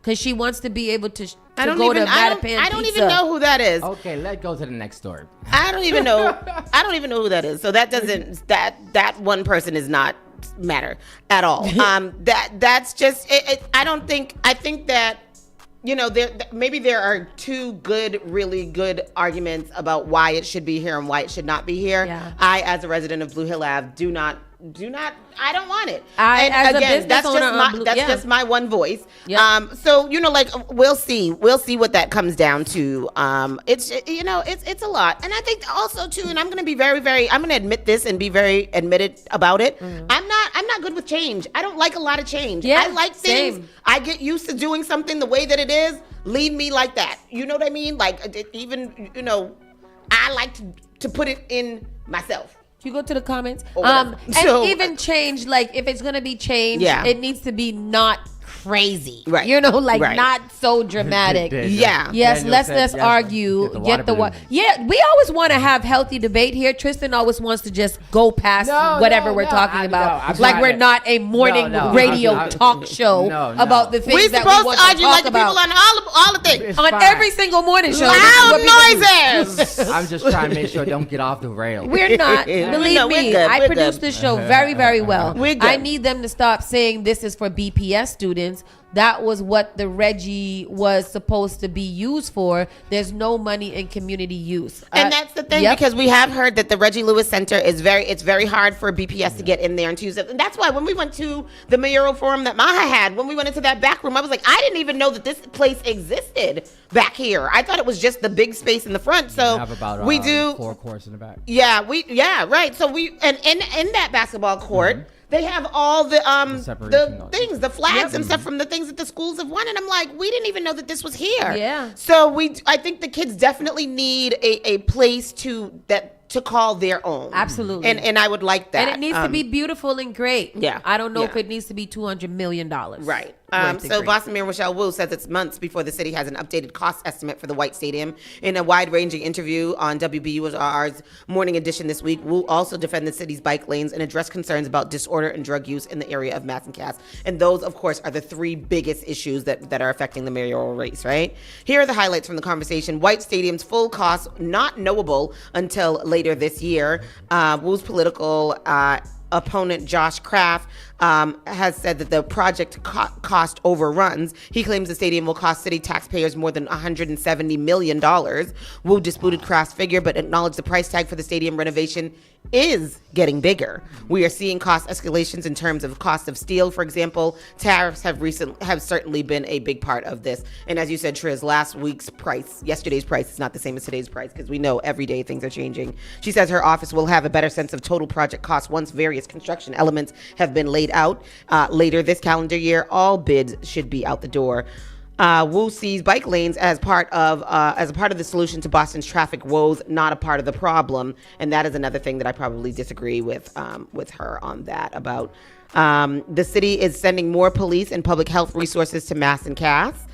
Because she wants to be able to I don't go even. to I Mattapan don't Pizza. even know who that is. Okay, let's go to the next story. I don't even know. I don't even know who that is. So that doesn't. That one person is not matter at all. That's just. I don't think. I think that. You know, maybe there are two really good arguments about why it should be here and why it should not be here. Yeah. I, as a resident of Blue Hill Ave, do not. I don't want it. As a business that's owner just on my Blue- that's yeah. just my one voice. Yeah. So you know, like we'll see what that comes down to. It's it's a lot, and I think also too, and I'm gonna be I'm gonna admit this and be very admitted about it. I'm not good with change. I don't like a lot of change. Yeah, I like things. same. I get used to doing something the way that it is. Leave me like that. You know what I mean? Like even I like to put it in myself. You go to the comments. And Even change, like if it's gonna be changed, it needs to be not crazy. Right. Like not so dramatic. Yeah. Yes, Daniel let's said, argue. Get the water. Yeah, we always want to have healthy debate here. Tristan always wants to just go past whatever we're talking about. Like we're not a morning radio talk show about the things We're that we supposed want to argue talk like the about. people on all the things. It's On fine. every single morning show. Loud noises. I'm just trying to make sure I don't get off the rail. We're not. Believe No, we're me, good. I We're produce good. this show very, very well. We're good. I need them to stop saying this is for BPS students. That was what the Reggie was supposed to be used for. There's no money in community use. And that's the thing, because we have heard that the Reggie Lewis Center is it's very hard for BPS to get in there and to use it. And that's why when we went to the mayoral forum that Maha had, when we went into that back room, I was like, I didn't even know that this place existed back here. I thought it was just the big space in the front. So We have about we do 4 courts in the back. right. So and in that basketball court. They have all the things, the flags and stuff from the things that the schools have won, and I'm like, we didn't even know that this was here. Yeah. So I think the kids definitely need a place to call their own. Absolutely. And I would like that. And it needs to be beautiful and great. Yeah. I don't know if it needs to be $200 million. Right. Right, So Boston Mayor Michelle Wu says it's months before the city has an updated cost estimate for the White Stadium. In a wide-ranging interview on WBUR's Morning Edition this week, Wu also defended the city's bike lanes and addressed concerns about disorder and drug use in the area of Mass and Cass. And those, of course, are the 3 biggest issues that are affecting the mayoral race, right? Here are the highlights from the conversation. White Stadium's full cost not knowable until later this year. Wu's political opponent Josh Kraft has said that the project cost overruns. He claims the stadium will cost city taxpayers more than $170 million. Wu disputed Kraft's figure, but acknowledged the price tag for the stadium renovation is getting bigger. We are seeing cost escalations in terms of cost of steel, for example. Tariffs have certainly been a big part of this. And as you said, Triz, yesterday's price is not the same as today's price, because we know every day things are changing. She says her office will have a better sense of total project costs once various construction elements have been laid out. Later this calendar year, all bids should be out the door. Wu sees bike lanes as a part of the solution to Boston's traffic woes, not a part of the problem, and that is another thing that I probably disagree with her on that. About the city is sending more police and public health resources to Mass and Cass.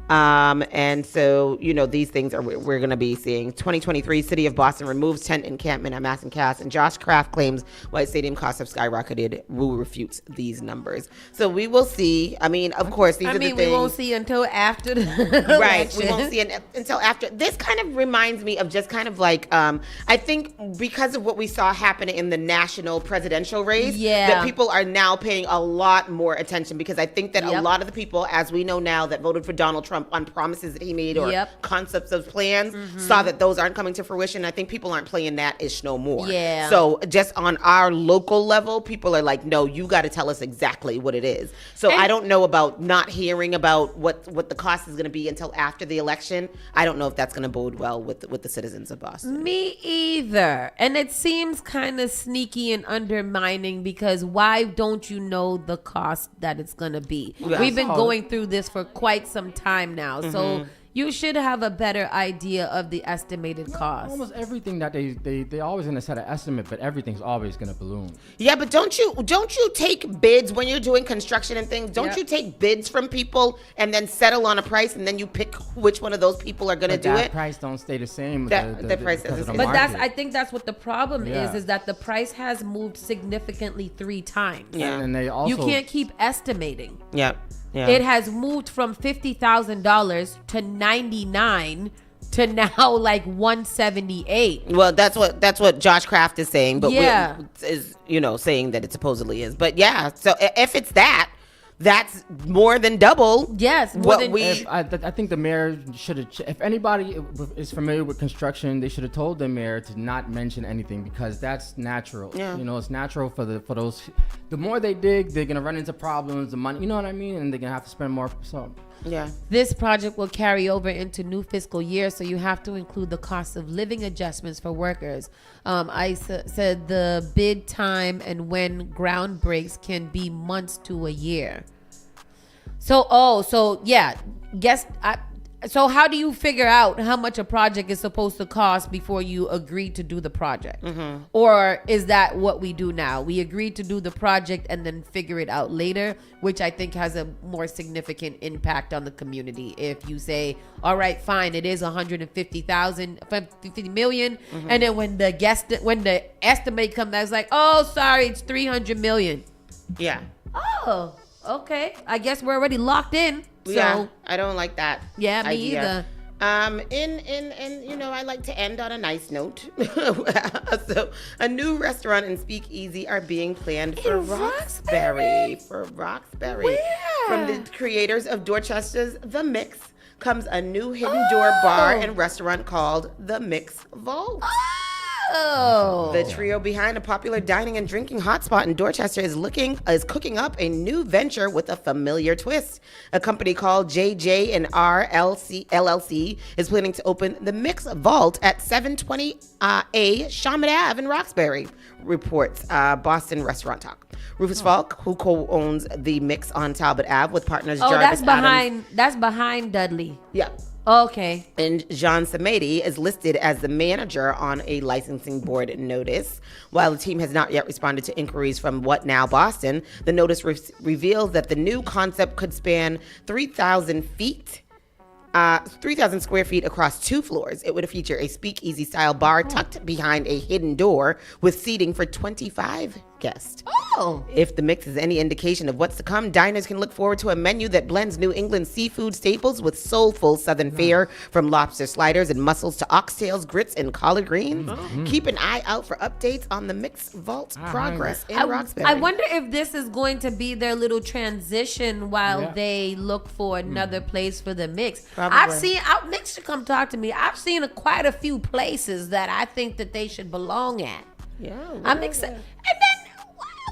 And so, these things we're going to be seeing. 2023, City of Boston removes tent encampment at Mass and Cass, and Josh Kraft claims White Stadium costs have skyrocketed. Wu refutes these numbers. So we will see. I mean, of course, these are the things. We won't see until after the right. election. We won't see until after. This kind of reminds me of just kind of like, I think because of what we saw happen in the national presidential race, that people are now paying a lot more attention, because I think that a lot of the people, as we know now, that voted for Donald Trump on promises that he made or concepts of plans, saw that those aren't coming to fruition. I think people aren't playing that ish no more. Yeah. So just on our local level, people are like, no, you got to tell us exactly what it is. So I don't know about not hearing about what the cost is going to be until after the election. I don't know if that's going to bode well with the citizens of Boston. Me either. And it seems kind of sneaky and undermining, because why don't you know the cost that it's going to be? Yeah. We've been going through this for quite some time now. So you should have a better idea of the estimated cost. Almost everything that they always gonna set an estimate, but everything's always gonna balloon. Yeah, but don't you take bids when you're doing construction and things? Don't you take bids from people and then settle on a price, and then you pick which one of those people are gonna do it? That price don't stay the same. The price doesn't stay. But I think that's what the problem is that the price has moved significantly 3 times. Yeah, and they also, you can't keep estimating. Yeah. Yeah. It has moved from $50,000 to $99,000 to now like $178,000. Well, that's what Josh Kraft is saying, but saying that it supposedly is. But yeah, so if it's that's more than double. Yes, I think the mayor should have. If anybody is familiar with construction, they should have told the mayor to not mention anything, because that's natural. Yeah. It's natural for those. The more they dig, they're gonna run into problems. The money, you know what I mean, and they're gonna have to spend more. So. Yeah. This project will carry over into new fiscal year, so you have to include the cost of living adjustments for workers. I said the bid time and when ground breaks can be months to a year. So how do you figure out how much a project is supposed to cost before you agree to do the project? Mm-hmm. Or is that what we do now? We agree to do the project and then figure it out later, which I think has a more significant impact on the community. If you say, all right, fine, it is $150 million. Mm-hmm. And then when the estimate comes out, it's like, oh, sorry, it's $300 million. Yeah. Oh, okay. I guess we're already locked in. So, yeah, I don't like that. Yeah, me either. I like to end on a nice note. So, a new restaurant and speakeasy are being planned for Roxbury. Where? From the creators of Dorchester's The Mix comes a new hidden door bar and restaurant called The Mix Vault. Oh. The trio behind a popular dining and drinking hotspot in Dorchester is cooking up a new venture with a familiar twist. A company called JJ&R LLC is planning to open the Mix Vault at 720 A Shaman Ave in Roxbury, reports Boston Restaurant Talk. Rufus Falk, who co-owns the Mix on Talbot Ave with partners Jarvis Adams. That's behind Dudley. Yeah. Okay. And John Samedi is listed as the manager on a licensing board notice. While the team has not yet responded to inquiries from What Now Boston, the notice reveals that the new concept could span 3,000 square feet across 2 floors. It would feature a speakeasy style bar tucked behind a hidden door with seating for 25 guest. Oh. If the mix is any indication of what's to come, diners can look forward to a menu that blends New England seafood staples with soulful Southern fare, from lobster sliders and mussels to oxtails, grits, and collard greens. Keep an eye out for updates on the Mix Vault progress in Roxbury. I wonder if this is going to be their little transition while they look for another place for the mix. Probably. Mix should come talk to me. I've seen quite a few places that I think that they should belong at. Yeah. I'm excited. And then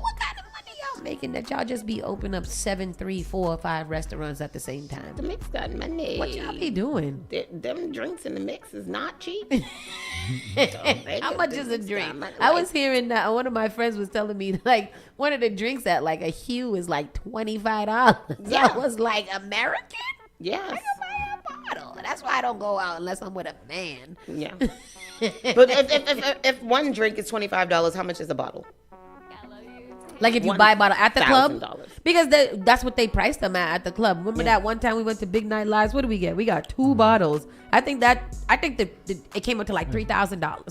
what kind of money y'all making that y'all just be opening up 7, 3, 4, 5 restaurants at the same time? The Mix got money. What y'all be doing? Them drinks in the Mix is not cheap. How much is a drink? I was hearing that one of my friends was telling me like one of the drinks at like a Hue is like $25. Yeah. I was like, American? Yes. Bottle. That's why I don't go out unless I'm with a man. Yeah. But if one drink is $25, how much is a bottle? Like if you buy a bottle at the club? $1,000. Because that's what they priced them at the club. Remember that one time we went to Big Night Lives? What did we get? We got 2 bottles. I think that it came up to like $3,000.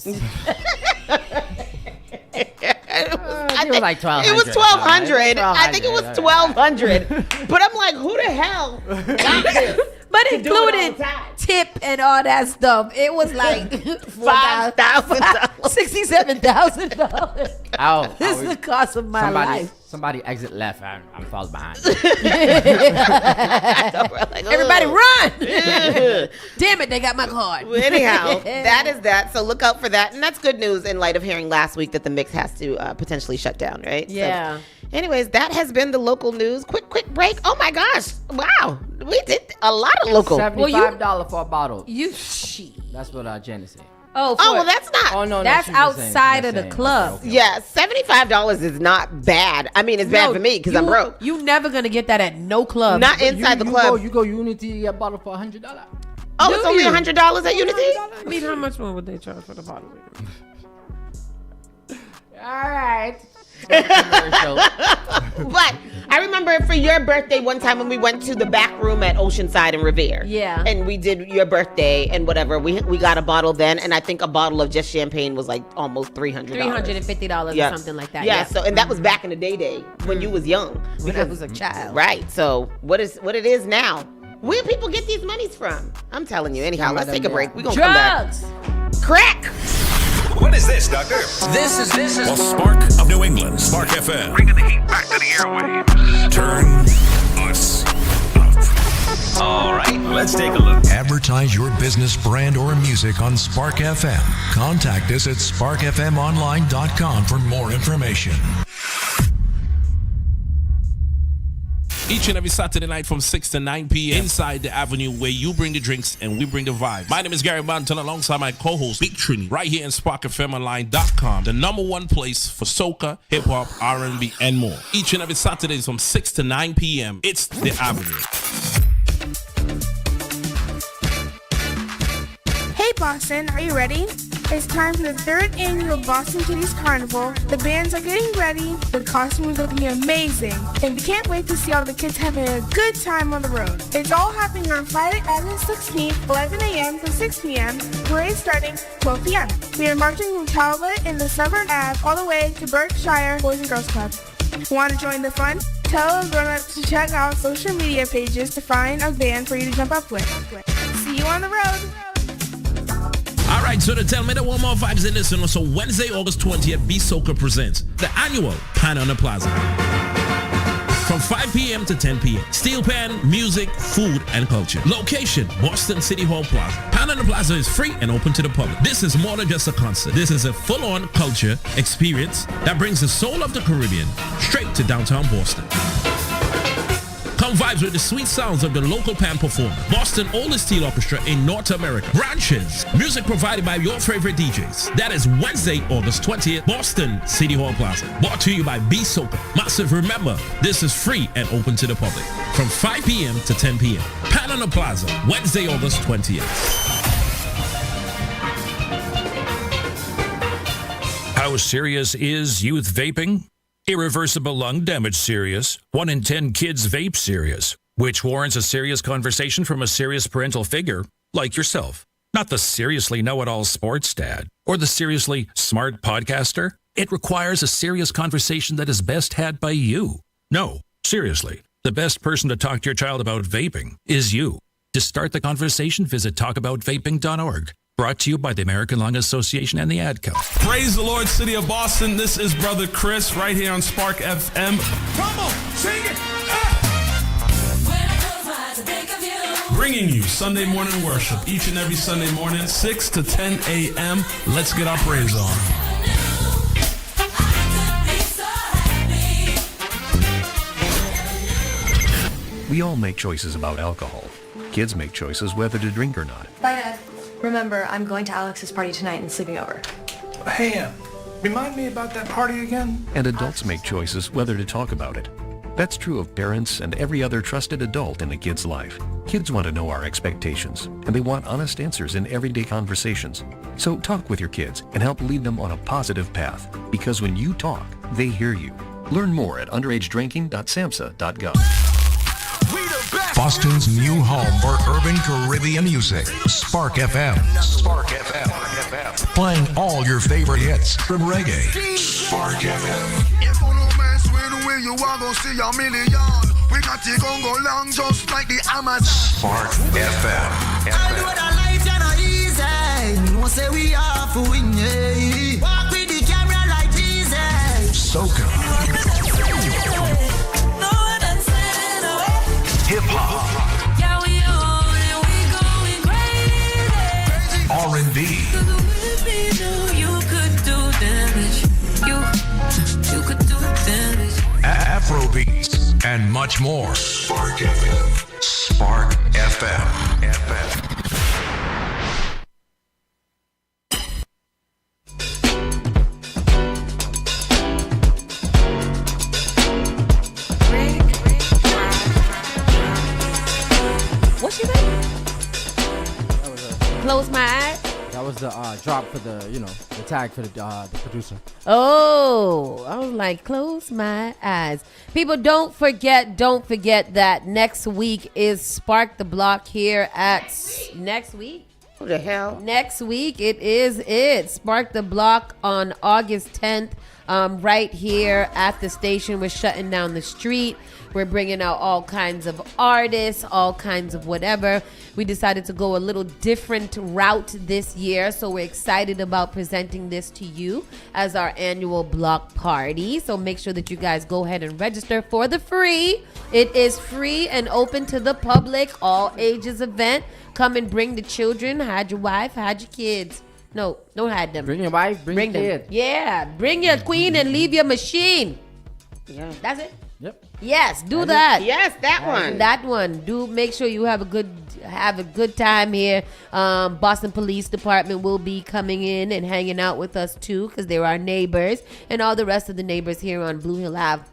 It was like $1,200. It was $1,200. I think it was $1,200. But I'm like, who the hell got this? But it included tip and all that stuff. It was like $5,000. $67,000. Oh, This is the cost of my life. Somebody exit left. I'm falling behind. Everybody run! Damn it, they got my card. Well, anyhow, that is that. So look out for that. And that's good news in light of hearing last week that the Mix has to potentially shut down, right? Yeah. So, anyways, that has been the local news. Quick break. Oh my gosh. Wow. We did a lot of local. $75 for a bottle. She. That's what Jenna said. Oh, well, that's not. Oh, no, that's outside of the club. Okay. Yeah, $75 is not bad. I mean, it's bad for me because I'm broke. You never gonna get that at no club. Not inside the club. You go Unity, you get a bottle for $100. Oh, it's only $100 at Unity? I mean, how much more would they charge for the bottle? All right. But I remember for your birthday one time when we went to the back room at Oceanside and Revere. Yeah. And we did your birthday and whatever. We got a bottle then, and I think a bottle of just champagne was like almost $300. $350 or something like that. Yeah. So and that was back in the day when you was young. When I was a child. Right. So what it is now? Where people get these monies from? I'm telling you. Anyhow, let's take a break. We're gonna come back. Crack. What is this, Doctor? This is the Spark of New England. Spark FM. Bringing the heat back to the airwaves. Turn us up. All right, let's take a look. Advertise your business, brand, or music on Spark FM. Contact us at sparkfmonline.com for more information. Each and every Saturday night from 6 to 9 p.m. inside the Avenue, where you bring the drinks and we bring the vibes. My name is Gary Banton alongside my co-host Big Trini, right here in SparkFMOnline.com, the #1 place for soca, hip-hop, R&B, and more. Each and every Saturday from 6 to 9 p.m. It's the Avenue. Hey Boston, are you ready? It's time for the 3rd annual Boston Kitties Carnival. The bands are getting ready, the costumes are looking amazing, and we can't wait to see all the kids having a good time on the road. It's all happening on Friday, August 16th, 11 a.m. to 6 p.m., parade starting 12 p.m. We are marching from Talbot in the Southern Ave all the way to Berkshire Boys and Girls Club. Want to join the fun? Tell a grown-up to check out social media pages to find a band for you to jump up with. See you on the road. All right, so to tell me the one more vibes in this one. So Wednesday, August 20th, B Soca presents the annual Pan on the Plaza. From 5 p.m. to 10 p.m. Steel pan, music, food, and culture. Location, Boston City Hall Plaza. Pan on the Plaza is free and open to the public. This is more than just a concert. This is a full-on culture experience that brings the soul of the Caribbean straight to downtown Boston. Come vibes with the sweet sounds of the local pan performer, Boston Oldest Steel Orchestra in North America. Branches, music provided by your favorite DJs. That is Wednesday, August 20th, Boston City Hall Plaza. Brought to you by B Soca. Massive, remember, this is free and open to the public. From 5 p.m. to 10 p.m. Pan on the Plaza, Wednesday, August 20th. How serious is youth vaping? Irreversible lung damage serious. 1 in 10 kids vape serious, which warrants a serious conversation from a serious parental figure like yourself. Not the seriously know-it-all sports dad or the seriously smart podcaster. It requires a serious conversation that is best had by you. No, seriously, the best person to talk to your child about vaping is you. To start the conversation, visit talkaboutvaping.org. Brought to you by the American Lung Association and the Ad Council. Praise the Lord, City of Boston. This is Brother Chris right here on Spark FM. Come on, sing it. Bringing you Sunday morning worship each and every Sunday morning, 6 to 10 a.m. Let's get our praise on. We all make choices about alcohol. Kids make choices whether to drink or not. Bye, Dad. Remember, I'm going to Alex's party tonight and sleeping over. Hey, remind me about that party again? And adults make choices whether to talk about it. That's true of parents and every other trusted adult in a kid's life. Kids want to know our expectations, and they want honest answers in everyday conversations. So talk with your kids and help lead them on a positive path, because when you talk, they hear you. Learn more at underagedrinking.samhsa.gov. Boston's new home for urban Caribbean music. Spark FM. Spark FM. Playing all your favorite hits from reggae. Spark FM. If you know my swing where you are gonna see a million. We got to go long just like the Amazon. Spark FM. I know that life is not easy. No say we are for win. Walk with the camera like Jesus. Soca. Hip hop. Yeah, we going crazy. R&B. You could do damage. You could do damage. Afrobeats and much more. Spark FM. Spark FM. Close my eyes. That was the drop for the, the tag for the producer. Oh, I was like, close my eyes. People, don't forget that next week is Spark the Block here at next week. What the hell? Next week, it Spark the Block on August 10th, right here at the station. We're shutting down the street. We're bringing out all kinds of artists, all kinds of whatever. We decided to go a little different route this year, so we're excited about presenting this to you as our annual block party. So make sure that you guys go ahead and register for the free. It is free and open to the public, all ages event. Come and bring the children, hide your wife, hide your kids. No, don't hide them. Bring your wife, bring your kid. Yeah, bring your queen and leave your machine. Yeah. That's it. Yep. Yes, do that. Yes, that one. That one. Do make sure you have a good time here. Boston Police Department will be coming in and hanging out with us too, because they're our neighbors, and all the rest of the neighbors here on Blue Hill Ave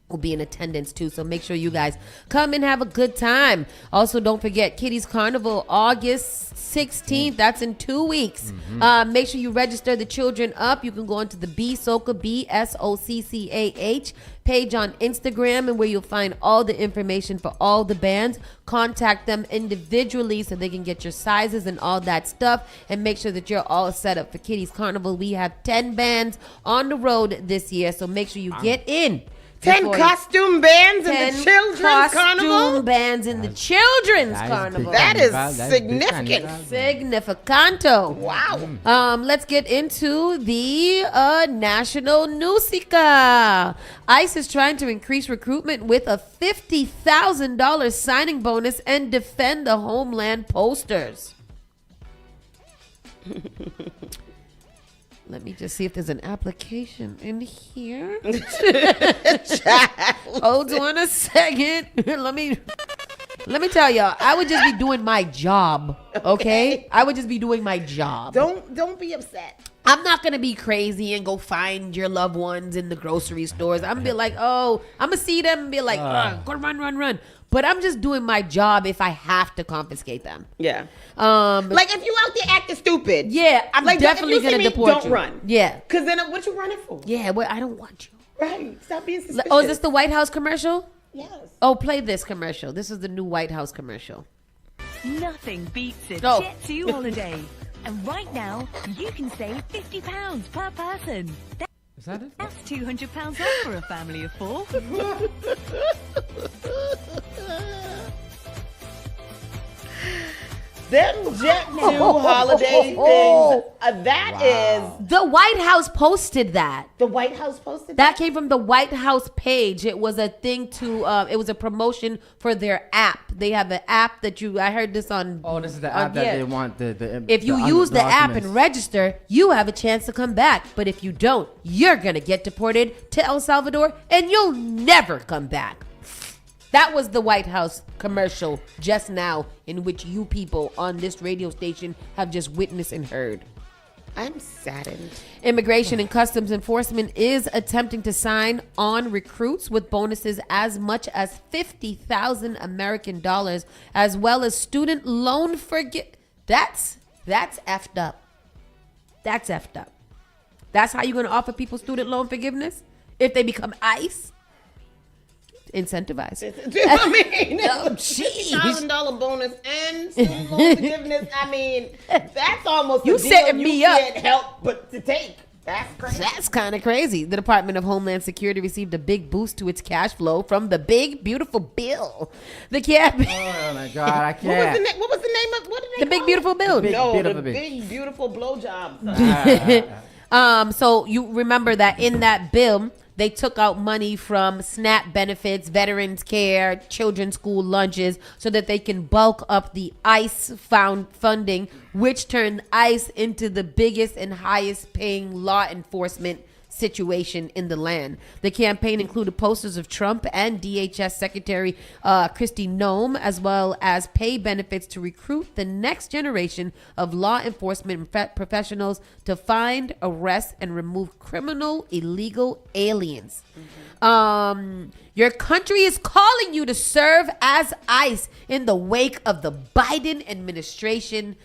will be in attendance too. So make sure you guys come and have a good time. Also, don't forget Kitty's Carnival, August 16th. That's in 2 weeks. Make sure you register the children up. You can go into the BSOCCAH, BSOCCAH page on Instagram, and where you'll find all the information for all the bands. Contact them individually so they can get your sizes and all that stuff, and make sure that you're all set up for Kitty's Carnival. We have 10 bands on the road this year, so make sure you get in. 10 costume bands in the children's carnival? Costume bands in the children's carnival. That is significant. Significanto. Wow. Let's get into the National Newsica. ICE is trying to increase recruitment with a $50,000 signing bonus and defend the homeland posters. Let me just see if there's an application in here. Hold on a second. Let me tell y'all, I would just be doing my job. Okay? I would just be doing my job. Don't be upset. I'm not gonna be crazy and go find your loved ones in the grocery stores. I'm gonna be like, I'm gonna see them and be like, go run. But I'm just doing my job if I have to confiscate them. Yeah. Like if you out there acting stupid. Yeah, I'm like, definitely gonna deport you. Don't run. Yeah. Because then what you running for? Yeah, well, I don't want you. Right. Stop being suspicious. Oh, is this the White House commercial? Yes. Oh, play this commercial. This is the new White House commercial. Nothing beats a Oh. Jet2 holiday. And right now, you can save £50 per person. Is that it? That's £200 off for a family of 4. Them JetBlue holiday things. That is the White House posted that. The White House posted that came from the White House page. It was a thing to. It was a promotion for their app. They have an app that you. I heard this on. Oh, this is the app that they want the. If you use the app and register, you have a chance to come back. But if you don't, you're gonna get deported to El Salvador, and you'll never come back. That was the White House commercial just now, in which you people on this radio station have just witnessed and heard. I'm saddened. Immigration and Customs Enforcement is attempting to sign on recruits with bonuses as much as 50,000 American dollars, as well as student loan That's effed up. That's effed up. That's how you're going to offer people student loan forgiveness if they become ICE? Incentivize. I mean, $50,000 bonus and student loan forgiveness. I mean, that's almost you a deal setting you me up. Can't help but to take. That's crazy. That's kind of crazy. The Department of Homeland Security received a big boost to its cash flow from the big, beautiful bill. The campaign. Oh my God, I can't. What was the name of? What did they The Big Beautiful Bill. The Big Beautiful Blowjob. So you remember that in that bill, they took out money from SNAP benefits, veterans care, children's school lunches, so that they can bulk up the ICE funding, which turned ICE into the biggest and highest paying law enforcement situation in the land. The campaign included posters of Trump and DHS Secretary Kristi Noem, as well as pay benefits to recruit the next generation of law enforcement professionals to find, arrest, and remove criminal illegal aliens. Your country is calling you to serve as ICE in the wake of the Biden administration's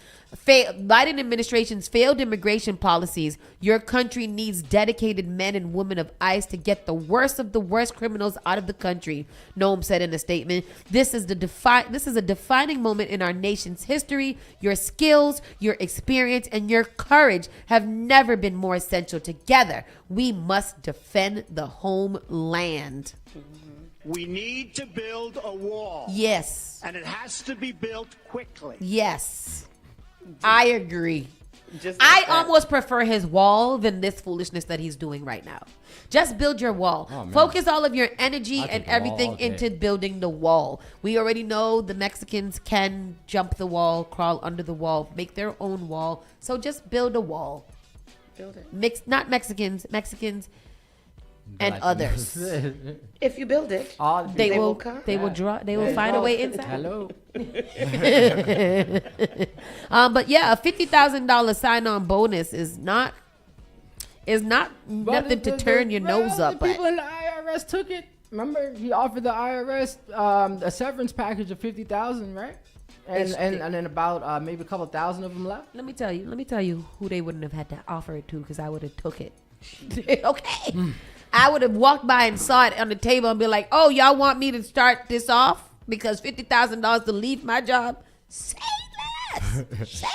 failed immigration policies. Your country needs dedicated men and women of ICE to get the worst of the worst criminals out of the country, Noem said in a statement. This is a defining moment in our nation's history. Your skills, your experience, and your courage have never been more essential. Together, we must defend the homeland. We need to build a wall. Yes. And it has to be built quickly. Yes. I agree. I almost prefer his wall than this foolishness that he's doing right now. Just build your wall. Focus all of your energy and everything into building the wall. We already know the Mexicans can jump the wall, crawl under the wall, make their own wall. So just build a wall. Build it. Not Mexicans and others. If you build it, they will come. They will draw. They will find a way inside. Hello. But yeah, a $50,000 sign-on bonus is not nothing to turn your nose up. The people in the IRS took it. Remember, he offered the IRS a severance package of $50,000, right? And then about maybe a couple thousand of them left. Let me tell you who they wouldn't have had to offer it to, because I would have took it. Okay. I would have walked by and saw it on the table and be like, "Oh, y'all want me to start this off because $50,000 to leave my job? Say less. Say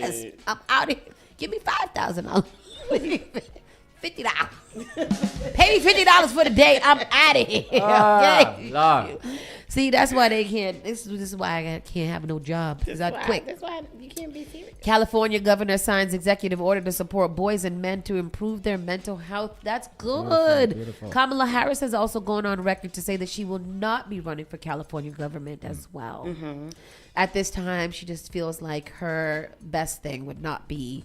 less. I'm out of here. Give me $5,000. $50. Pay me $50 for the day. I'm out of here." Okay. Lord. See, that's why they can't. This is why I can't have no job. Because I quit. That's why you can't be serious. California governor signs executive order to support boys and men to improve their mental health. That's good. Beautiful. Kamala Harris has also gone on record to say that she will not be running for California government as well. Mm-hmm. At this time, she just feels like her best thing would not be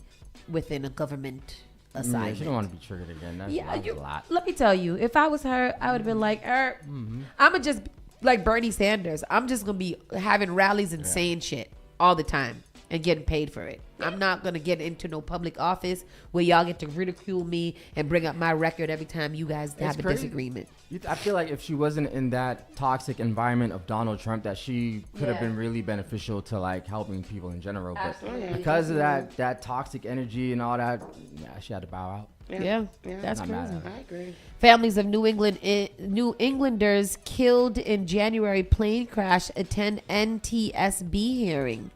within a government assignment. Yeah, she don't want to be triggered again. That's a lot. Let me tell you, if I was her, I would have been like, I'm going to just, like Bernie Sanders, I'm just going to be having rallies and saying shit all the time and getting paid for it. I'm not going to get into no public office where y'all get to ridicule me and bring up my record every time you guys have a disagreement. I feel like if she wasn't in that toxic environment of Donald Trump, that she could have been really beneficial to like helping people in general. But because of that toxic energy and all that, she had to bow out. Yeah, that's crazy. I agree. Families of New Englanders killed in January plane crash attend NTSB hearing.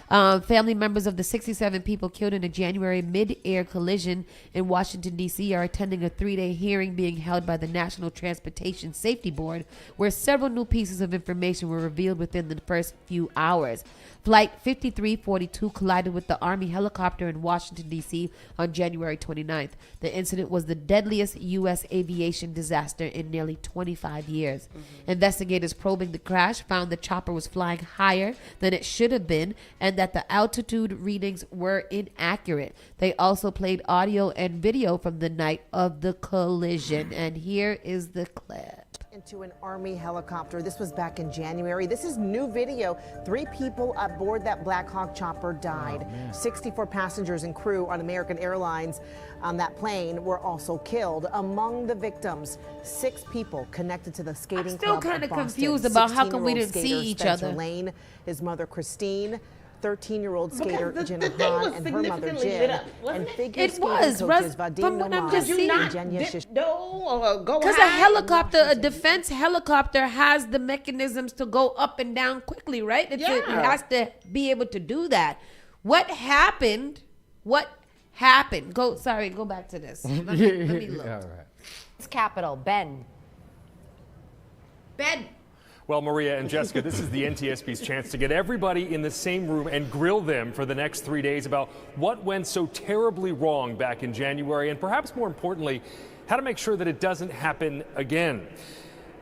Family members of the 67 people killed in a January mid-air collision in Washington, D.C. are attending a 3-day hearing being held by the National Transportation Safety Board, where several new pieces of information were revealed within the first few hours. Flight 5342 collided with the Army helicopter in Washington, D.C. on January 29th. The incident was the deadliest U.S. aviation disaster in nearly 25 years. Investigators probing the crash found the chopper was flying higher than it should have been and that the altitude readings were inaccurate. They also played audio and video from the night of the collision. And here is the clip. Into an Army helicopter. This was back in January. This is new video. 3 people aboard that Black Hawk chopper died. 64 passengers and crew on American Airlines on that plane were also killed. Among the victims, 6 people connected to the skating club. I'm still kind of confused about how come we didn't see each other. Lane, his mother Christine, 13-year-old skater Jenna Hahn and her mother Jen, and figure skating coaches Vadim Nomad and Jenya Shish. Because a defense helicopter has the mechanisms to go up and down quickly, right? It has to be able to do that. What happened? Go back to this. Let me look. All right. It's capital, Ben. Well, Maria and Jessica, this is the NTSB's chance to get everybody in the same room and grill them for the next 3 days about what went so terribly wrong back in January, and perhaps more importantly, how to make sure that it doesn't happen again.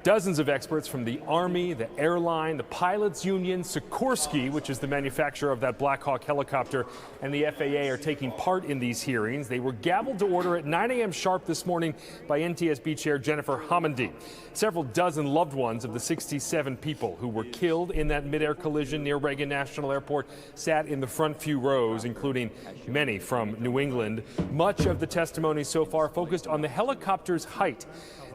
Dozens of experts from the Army, the airline, the pilots union, Sikorsky, which is the manufacturer of that Black Hawk helicopter, and the FAA are taking part in these hearings. They were gavelled to order at 9 a.m. sharp this morning by NTSB Chair Jennifer Homendy. Several dozen loved ones of the 67 people who were killed in that midair collision near Reagan National Airport sat in the front few rows, including many from New England. Much of the testimony so far focused on the helicopter's height.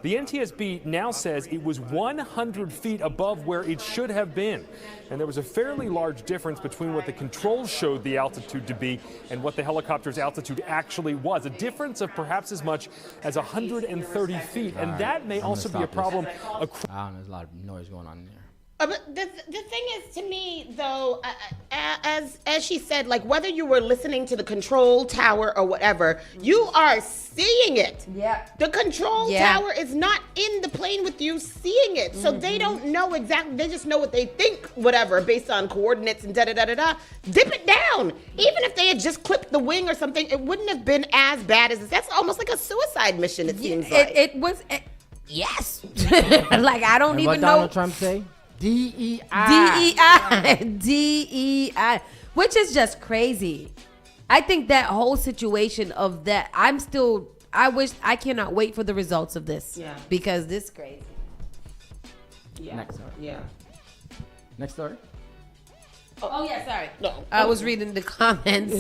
The NTSB now says it was 100 feet above where it should have been. And there was a fairly large difference between what the controls showed the altitude to be and what the helicopter's altitude actually was. A difference of perhaps as much as 130 feet. And that may also be a problem. There's a lot of noise going on there. But the thing is, to me, though, as she said, like, whether you were listening to the control tower or whatever, you are seeing it. Yeah. The control tower is not in the plane with you seeing it. So they don't know exactly. They just know what they think, whatever, based on coordinates and da-da-da-da-da. Dip it down. Even if they had just clipped the wing or something, it wouldn't have been as bad as this. That's almost like a suicide mission, it seems like. It was, yes. Like, I don't and even what know. Donald Trump say? DEI, which is just crazy. I think that whole situation of that, I cannot wait for the results of this. Yeah. Because this is crazy. Yeah. Next story. Yeah. Next story. Oh yeah, sorry. No. I was reading the comments.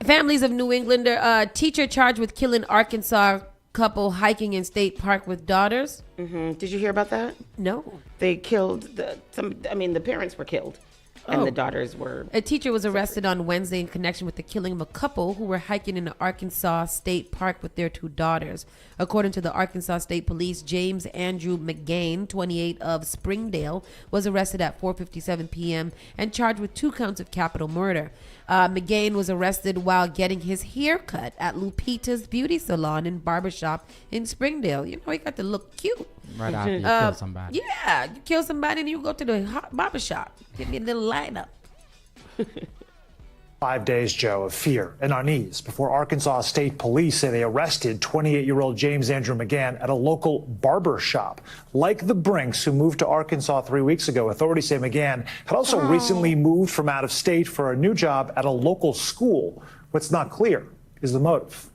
Families of New Englander, teacher charged with killing Arkansas couple hiking in state park with daughters. Did you hear about that? No. They killed the parents were killed. And the daughters were... A teacher was arrested on Wednesday in connection with the killing of a couple who were hiking in the Arkansas State Park with their 2 daughters. According to the Arkansas State Police, James Andrew McGain, 28 of Springdale, was arrested at 4:57 p.m. and charged with 2 counts of capital murder. McGain was arrested while getting his hair cut at Lupita's Beauty Salon and Barbershop in Springdale. You know, he got to look cute. Right after you kill somebody. Yeah, you kill somebody and you go to the barbershop. Give me a little lineup. 5 days, Joe, of fear and unease before Arkansas State Police say they arrested 28-year-old James Andrew McGann at a local barber shop. Like the Brinks, who moved to Arkansas 3 weeks ago, authorities say McGann had also recently moved from out of state for a new job at a local school. What's not clear is the motive.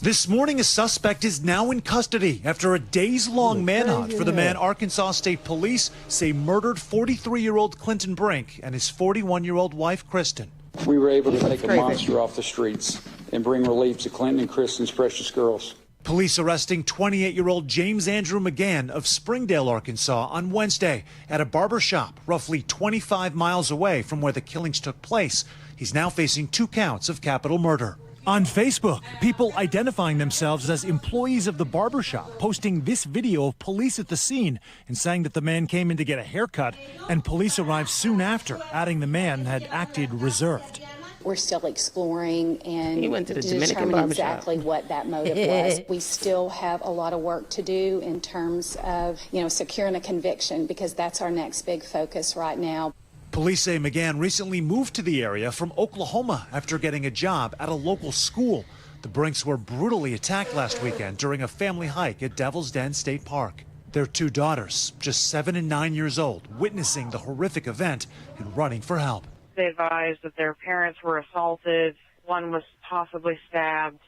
This morning, a suspect is now in custody after a days-long manhunt for the man Arkansas State Police say murdered 43-year-old Clinton Brink and his 41-year-old wife, Kristen. We were able to take a monster off the streets and bring relief to Clinton and Kristen's precious girls. Police arresting 28-year-old James Andrew McGann of Springdale, Arkansas on Wednesday at a barber shop roughly 25 miles away from where the killings took place. He's now facing 2 counts of capital murder. On Facebook, people identifying themselves as employees of the barbershop posting this video of police at the scene and saying that the man came in to get a haircut and police arrived soon after, adding the man had acted reserved. We're still exploring and He went to the Dominican determine barbershop. exactly what that motive was. We still have a lot of work to do in terms of, securing a conviction, because that's our next big focus right now. Police say McGann recently moved to the area from Oklahoma after getting a job at a local school. The Brinks were brutally attacked last weekend during a family hike at Devil's Den State Park. Their two daughters, just 7 and 9 years old, witnessing the horrific event and running for help. They advised that their parents were assaulted. One was possibly stabbed.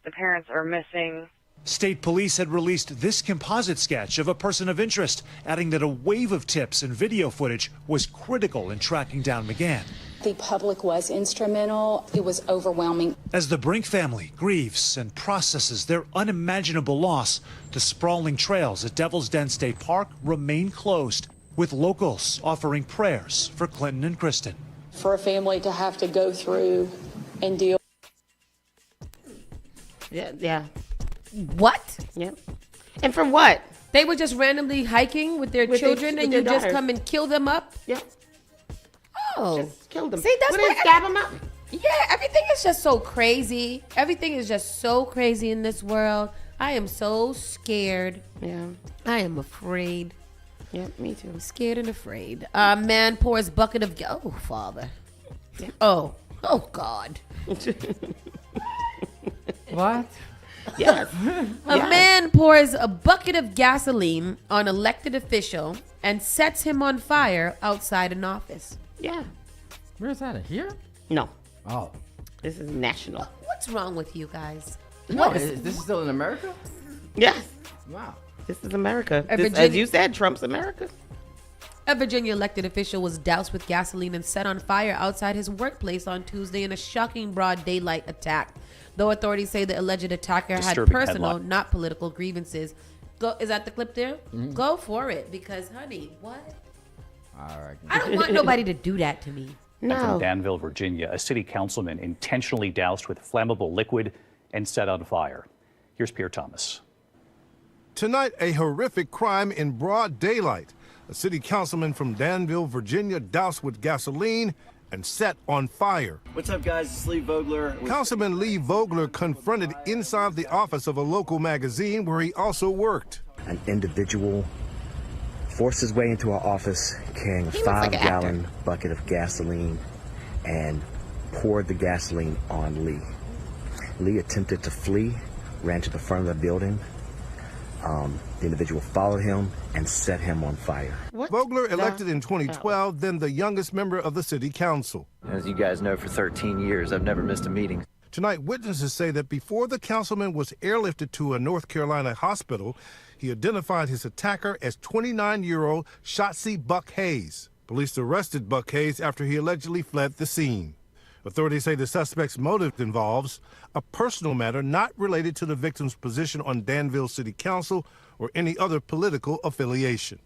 The parents are missing. State police had released this composite sketch of a person of interest, adding that a wave of tips and video footage was critical in tracking down McGann. The public was instrumental. It was overwhelming. As the Brink family grieves and processes their unimaginable loss, the sprawling trails at Devil's Den State Park remain closed, with locals offering prayers for Clinton and Kristen. For a family to have to go through and deal. Yeah. What? Yep. And for what? They were just randomly hiking with their children, and you just come and kill them up? Yep. Oh. Just killed them. See, that's Wouldn't what stab them up. Yeah, everything is just so crazy. Everything is just so crazy in this world. I am so scared. Yeah. I am afraid. Yep, me too. I'm scared and afraid. Man pours bucket of oh, Father. Yeah. Oh God. What? Yes. A man pours a bucket of gasoline on elected official and sets him on fire outside an office. Yeah. Where's that? Here? No. Oh. This is national. What's wrong with you guys? No, this is still in America? Yes. Wow. This is America. Virginia- As you said, Trump's America. A Virginia elected official was doused with gasoline and set on fire outside his workplace on Tuesday in a shocking broad daylight attack. Though authorities say the alleged attacker had Disturbing personal, headline. not political grievances. Is that the clip there? Mm-hmm. Go for it, because honey, what? All right. I don't want nobody to do that to me. And from Danville, Virginia, a city councilman intentionally doused with flammable liquid and set on fire. Here's Pierre Thomas. Tonight, a horrific crime in broad daylight. A city councilman from Danville, Virginia, doused with gasoline and set on fire. What's up, guys? It's Lee Vogler. Councilman Lee Vogler confronted inside the office of a local magazine where he also worked. An individual forced his way into our office carrying a He looks like an 5-gallon bucket of gasoline and poured the gasoline on Lee. Lee attempted to flee, ran to the front of the building. The individual followed him and set him on fire. Vogler, elected in 2012, then the youngest member of the city council. As you guys know, for 13 years, I've never missed a meeting. Tonight, witnesses say that before the councilman was airlifted to a North Carolina hospital, he identified his attacker as 29-year-old Saucy Buck Hayes. Police arrested Buck Hayes after he allegedly fled the scene. Authorities say the suspect's motive involves a personal matter not related to the victim's position on Danville City Council or any other political affiliation.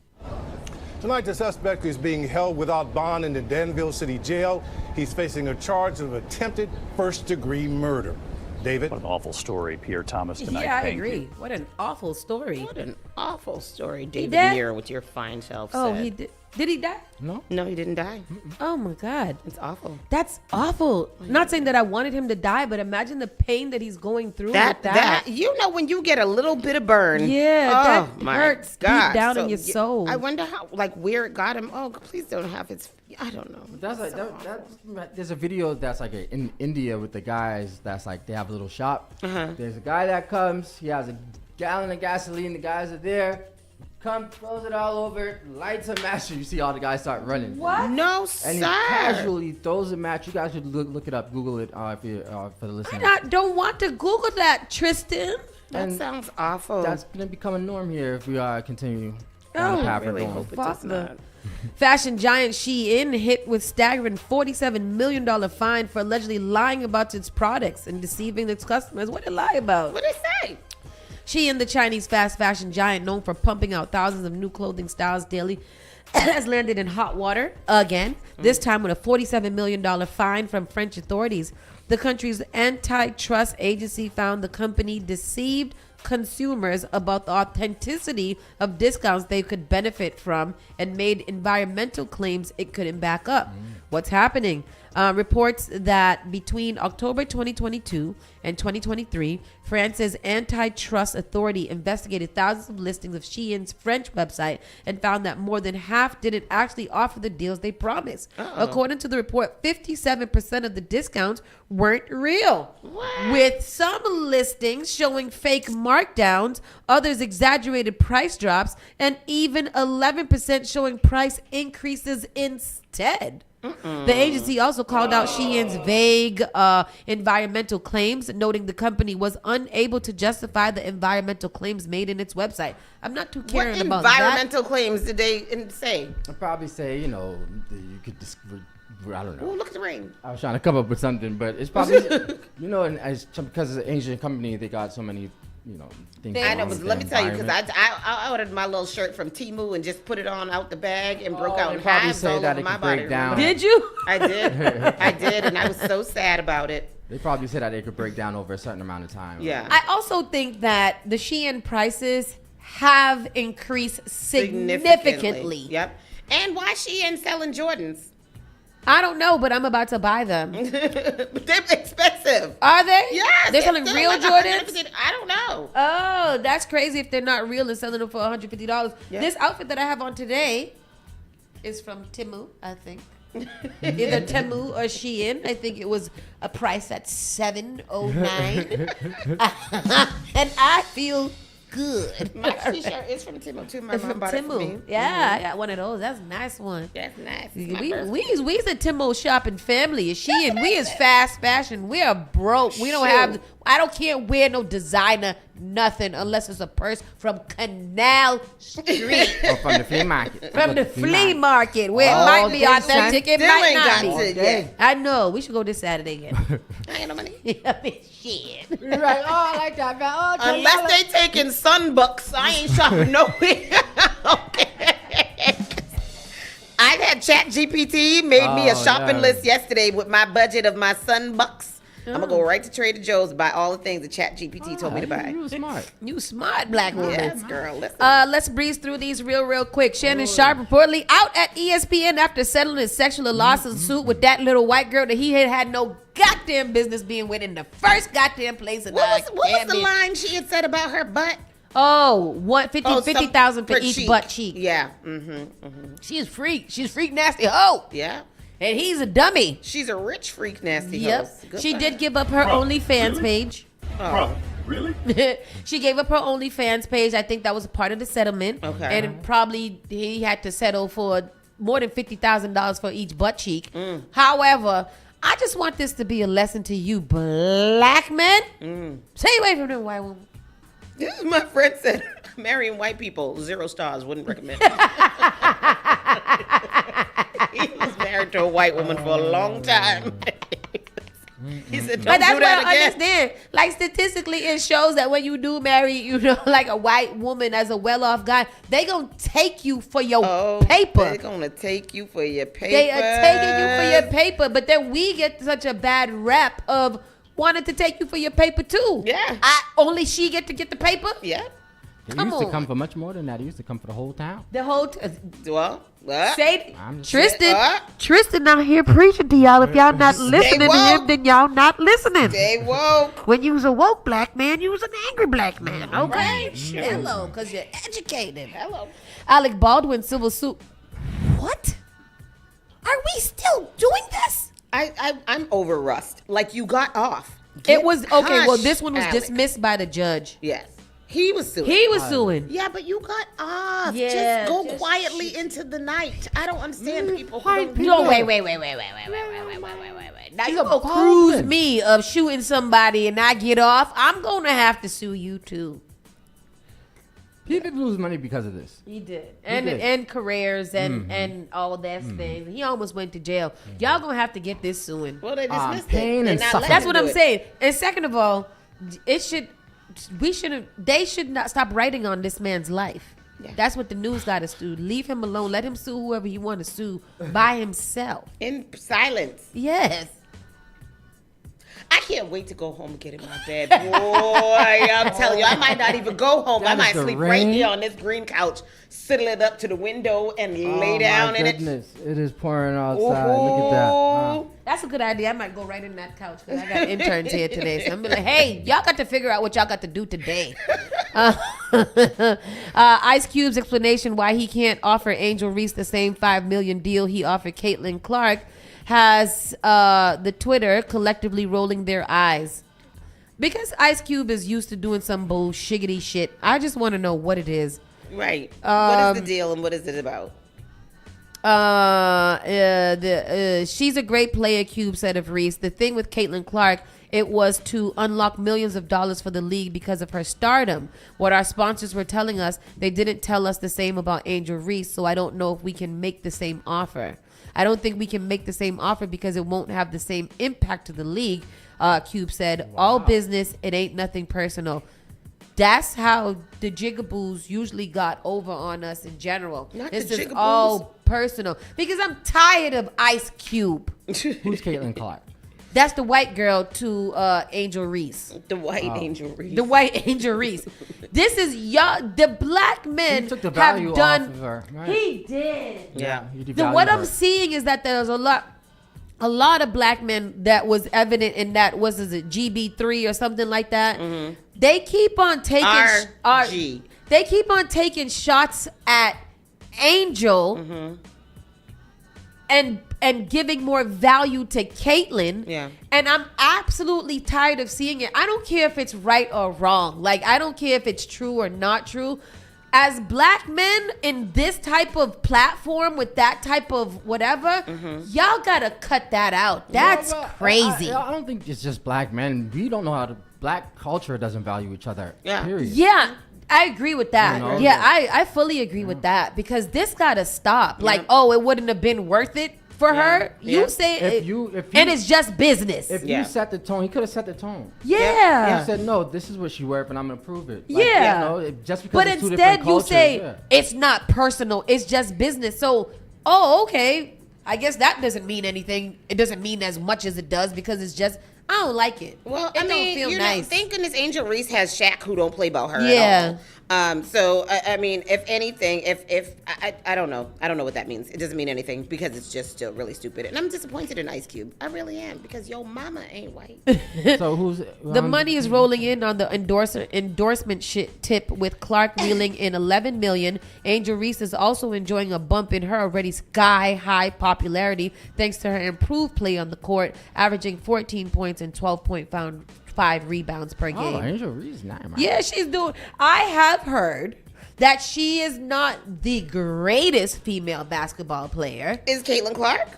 Tonight, the suspect is being held without bond in the Danville City Jail. He's facing a charge of attempted first-degree murder. David? What an awful story, Pierre Thomas, tonight. Yeah, I Thank agree. you. What an awful story. What an awful story, David dead? Muir, with your fine self Oh, said. he did. Did he die? No. No, he didn't die. Oh my God. It's awful. That's awful. Not saying that I wanted him to die, but imagine the pain that he's going through with that. You know, when you get a little bit of burn. Yeah, oh, that my hurts God. deep down So, in your soul. I wonder how, where it got him. Oh, please don't have his. I don't know. That's like there's a video that's like in India with the guys that's like they have a little shop. There's a guy that comes, he has a gallon of gasoline, the guys are there, come throws it all over, lights a match, and you see all the guys start running. What? No, And he sir. casually throws a match. You guys should look it up, Google it if you for the listeners. I don't want to Google that, Tristan. That sounds awful. That's gonna become a norm here if we continue Oh, down the path we're really going. hope it does not. Fashion giant Shein hit with staggering $47 million fine for allegedly lying about its products and deceiving its customers. What did it lie about? What did it say? Shein, the Chinese fast fashion giant known for pumping out thousands of new clothing styles daily, has landed in hot water again, this time with a $47 million fine from French authorities. The country's antitrust agency found the company deceived consumers about the authenticity of discounts they could benefit from and made environmental claims it couldn't back up. What's happening? Reports that between October 2022 and 2023, France's antitrust authority investigated thousands of listings of Shein's French website and found that more than half didn't actually offer the deals they promised. According to the report, 57% of the discounts weren't real, with some listings showing fake markdowns, others exaggerated price drops, and even 11% showing price increases instead. The agency also called out Shein's vague environmental claims, noting the company was unable to justify the environmental claims made in its website. I'm not too caring about that. What environmental claims did they say? I'd probably say, you could I don't know. Oh, look at the rain. I was trying to come up with something, but it's probably, and because it's an Asian company, they got so many, things. I know, but let me tell you, because I ordered my little shirt from Temu and just put it on out the bag and broke out in hives all over my body. Did you? I did. I did, and I was so sad about it. They probably said that they could break down over a certain amount of time. Yeah. I also think that the Shein prices have increased significantly. Yep. And why Shein selling Jordans? I don't know, but I'm about to buy them. But they're expensive. Are they? Yes. They're selling real Jordans? I don't know. Oh, that's crazy if they're not real and selling them for $150. Yep. This outfit that I have on today is from Temu, I think. Either Temu or Shein. I think it was a price at $7.09. And I feel good. My t-shirt is from Temu too. My mom bought it for me. Yeah, I got one of those. That's a nice one. That's nice. We's a Temu shopping family. Shein, we is fast fashion. We are broke. We don't have. I don't can't wear no designer nothing unless it's a purse from Canal Street. Or from the flea market. From the flea market, where it might be authentic, it might not be. I know. We should go this Saturday again. I ain't no money. Shit. Right. Oh, I like that. Oh, unless they taking sunbucks, I ain't shopping nowhere. I had ChatGPT made me a shopping list yesterday with my budget of my sunbucks. I'm gonna go right to Trader Joe's, buy all the things that ChatGPT told me to buy. You smart. You smart, black woman. Yes, girl. Listen. Let's breeze through these real quick. Shannon Sharp reportedly out at ESPN after settling his sexual lawsuit with that little white girl that he had no goddamn business being with in the first goddamn place. What was the line she had said about her butt? Oh, 50,000 for each butt cheek. Yeah. She's freak. She's freak nasty hoe. Yeah. And he's a dummy. She's a rich freak nasty hoe. She did give up her OnlyFans page. Oh. Really? She gave up her OnlyFans page. I think that was a part of the settlement. Okay. And probably he had to settle for more than $50,000 for each butt cheek. However, I just want this to be a lesson to you black men. Stay away from them white women. This is my friend said, marrying white people, 0 stars, wouldn't recommend. He was married to a white woman for a long time. He said, don't do that again. I understand. Like, statistically, it shows that when you do marry, like a white woman as a well-off guy, they gonna take you for your paper. They're gonna take you for your paper. They are taking you for your paper, but then we get such a bad rep of wanting to take you for your paper too. Yeah. Only she get to get the paper? Yeah. It used to come for much more than that. It used to come for the whole town. The whole say Tristan out here preaching to y'all. If y'all not listening to him, then y'all not listening. Stay woke. When you was a woke black man, you was an angry black man. Okay? Right, sure. Hello, because you're educated. Hello. Alec Baldwin civil suit. What? Are we still doing this? I'm over Rust. Like, you got off. It was okay. Well, Hush, this one was Alec. dismissed by the judge. Yes. He was suing. He was suing. Yeah, but you got off. Yeah, just go quietly into the night. I don't understand people who don't do No, that. wait. Now you gonna accuse me of shooting somebody and I get off? I'm gonna have to sue you too. People lose money because of this. He did. And careers and all of that things. He almost went to jail. Y'all gonna have to get this suing. Well, they dismissed pain it. and suffering. That's what I'm saying. And second of all, it should They should not stop writing on this man's life. Yeah. That's what the news got us do. Leave him alone. Let him sue whoever he want to sue by himself. In silence. Yes. I can't wait to go home and get in my bed. Boy, I'm telling you, I might not even go home. I might sleep right here on this green couch, sidle it up to the window and lay down in it. It is pouring outside. Look at that. That's a good idea. I might go right in that couch because I got interns here today. So I'm like, hey, y'all got to figure out what y'all got to do today. Ice Cube's explanation why he can't offer Angel Reese the same $5 million deal he offered Caitlin Clark has the Twitter collectively rolling their eyes. Because Ice Cube is used to doing some bullshiggity shit, I just want to know what it is. Right. What is the deal and what is it about? She's a great player, Cube said of Reese. The thing with Caitlin Clark, it was to unlock millions of dollars for the league because of her stardom. What our sponsors were telling us, they didn't tell us the same about Angel Reese, so I don't know if we can make the same offer. I don't think we can make the same offer because it won't have the same impact to the league, Cube said. Wow. All business, it ain't nothing personal. That's how the Jigaboos usually got over on us in general. This is all personal. Because I'm tired of Ice Cube. Who's Caitlin Clark? That's the white girl to Angel Reese. The white Angel Reese. The white Angel Reese. This is y'all. The black men took the value have done. Off of her, right? He did. Yeah. What I'm seeing is that there's a lot of black men that was evident in that GB3 or something like that. Mm-hmm. They keep on taking RG. They keep on taking shots at Angel. Mm-hmm. And giving more value to Caitlyn. Yeah. And I'm absolutely tired of seeing it. I don't care if it's right or wrong. Like, I don't care if it's true or not true. As black men in this type of platform with that type of whatever, y'all gotta cut that out. That's crazy. I don't think it's just black men. We don't know how to. Black culture doesn't value each other. Yeah. Period. Yeah. I agree with that. You know? Yeah, I fully agree with that because this gotta stop. Yeah. Like, oh, it wouldn't have been worth it for her. You say if you and it's just business. If you set the tone, he could have set the tone. Yeah. He said, no, this is what she worth, and I'm gonna prove it. Like, you know, just because but it's instead two you cultures, say it's not personal, it's just business. So, okay, I guess that doesn't mean anything. It doesn't mean as much as it does because it's just. I don't like it. Well, it don't feel nice. Thank goodness Angel Reese has Shaq who don't play about her at all. So I mean, if anything, if I don't know what that means. It doesn't mean anything because it's just still really stupid. And I'm disappointed in Ice Cube. I really am because your mama ain't white. So who's the money is rolling in on the endorsement shit tip with Clark reeling in $11 million. Angel Reese is also enjoying a bump in her already sky high popularity thanks to her improved play on the court, averaging 14 points and 12.5 rebounds per game. Oh, Angel Reese, nice. Yeah, she's doing. I have heard that she is not the greatest female basketball player. Is Caitlin Clark?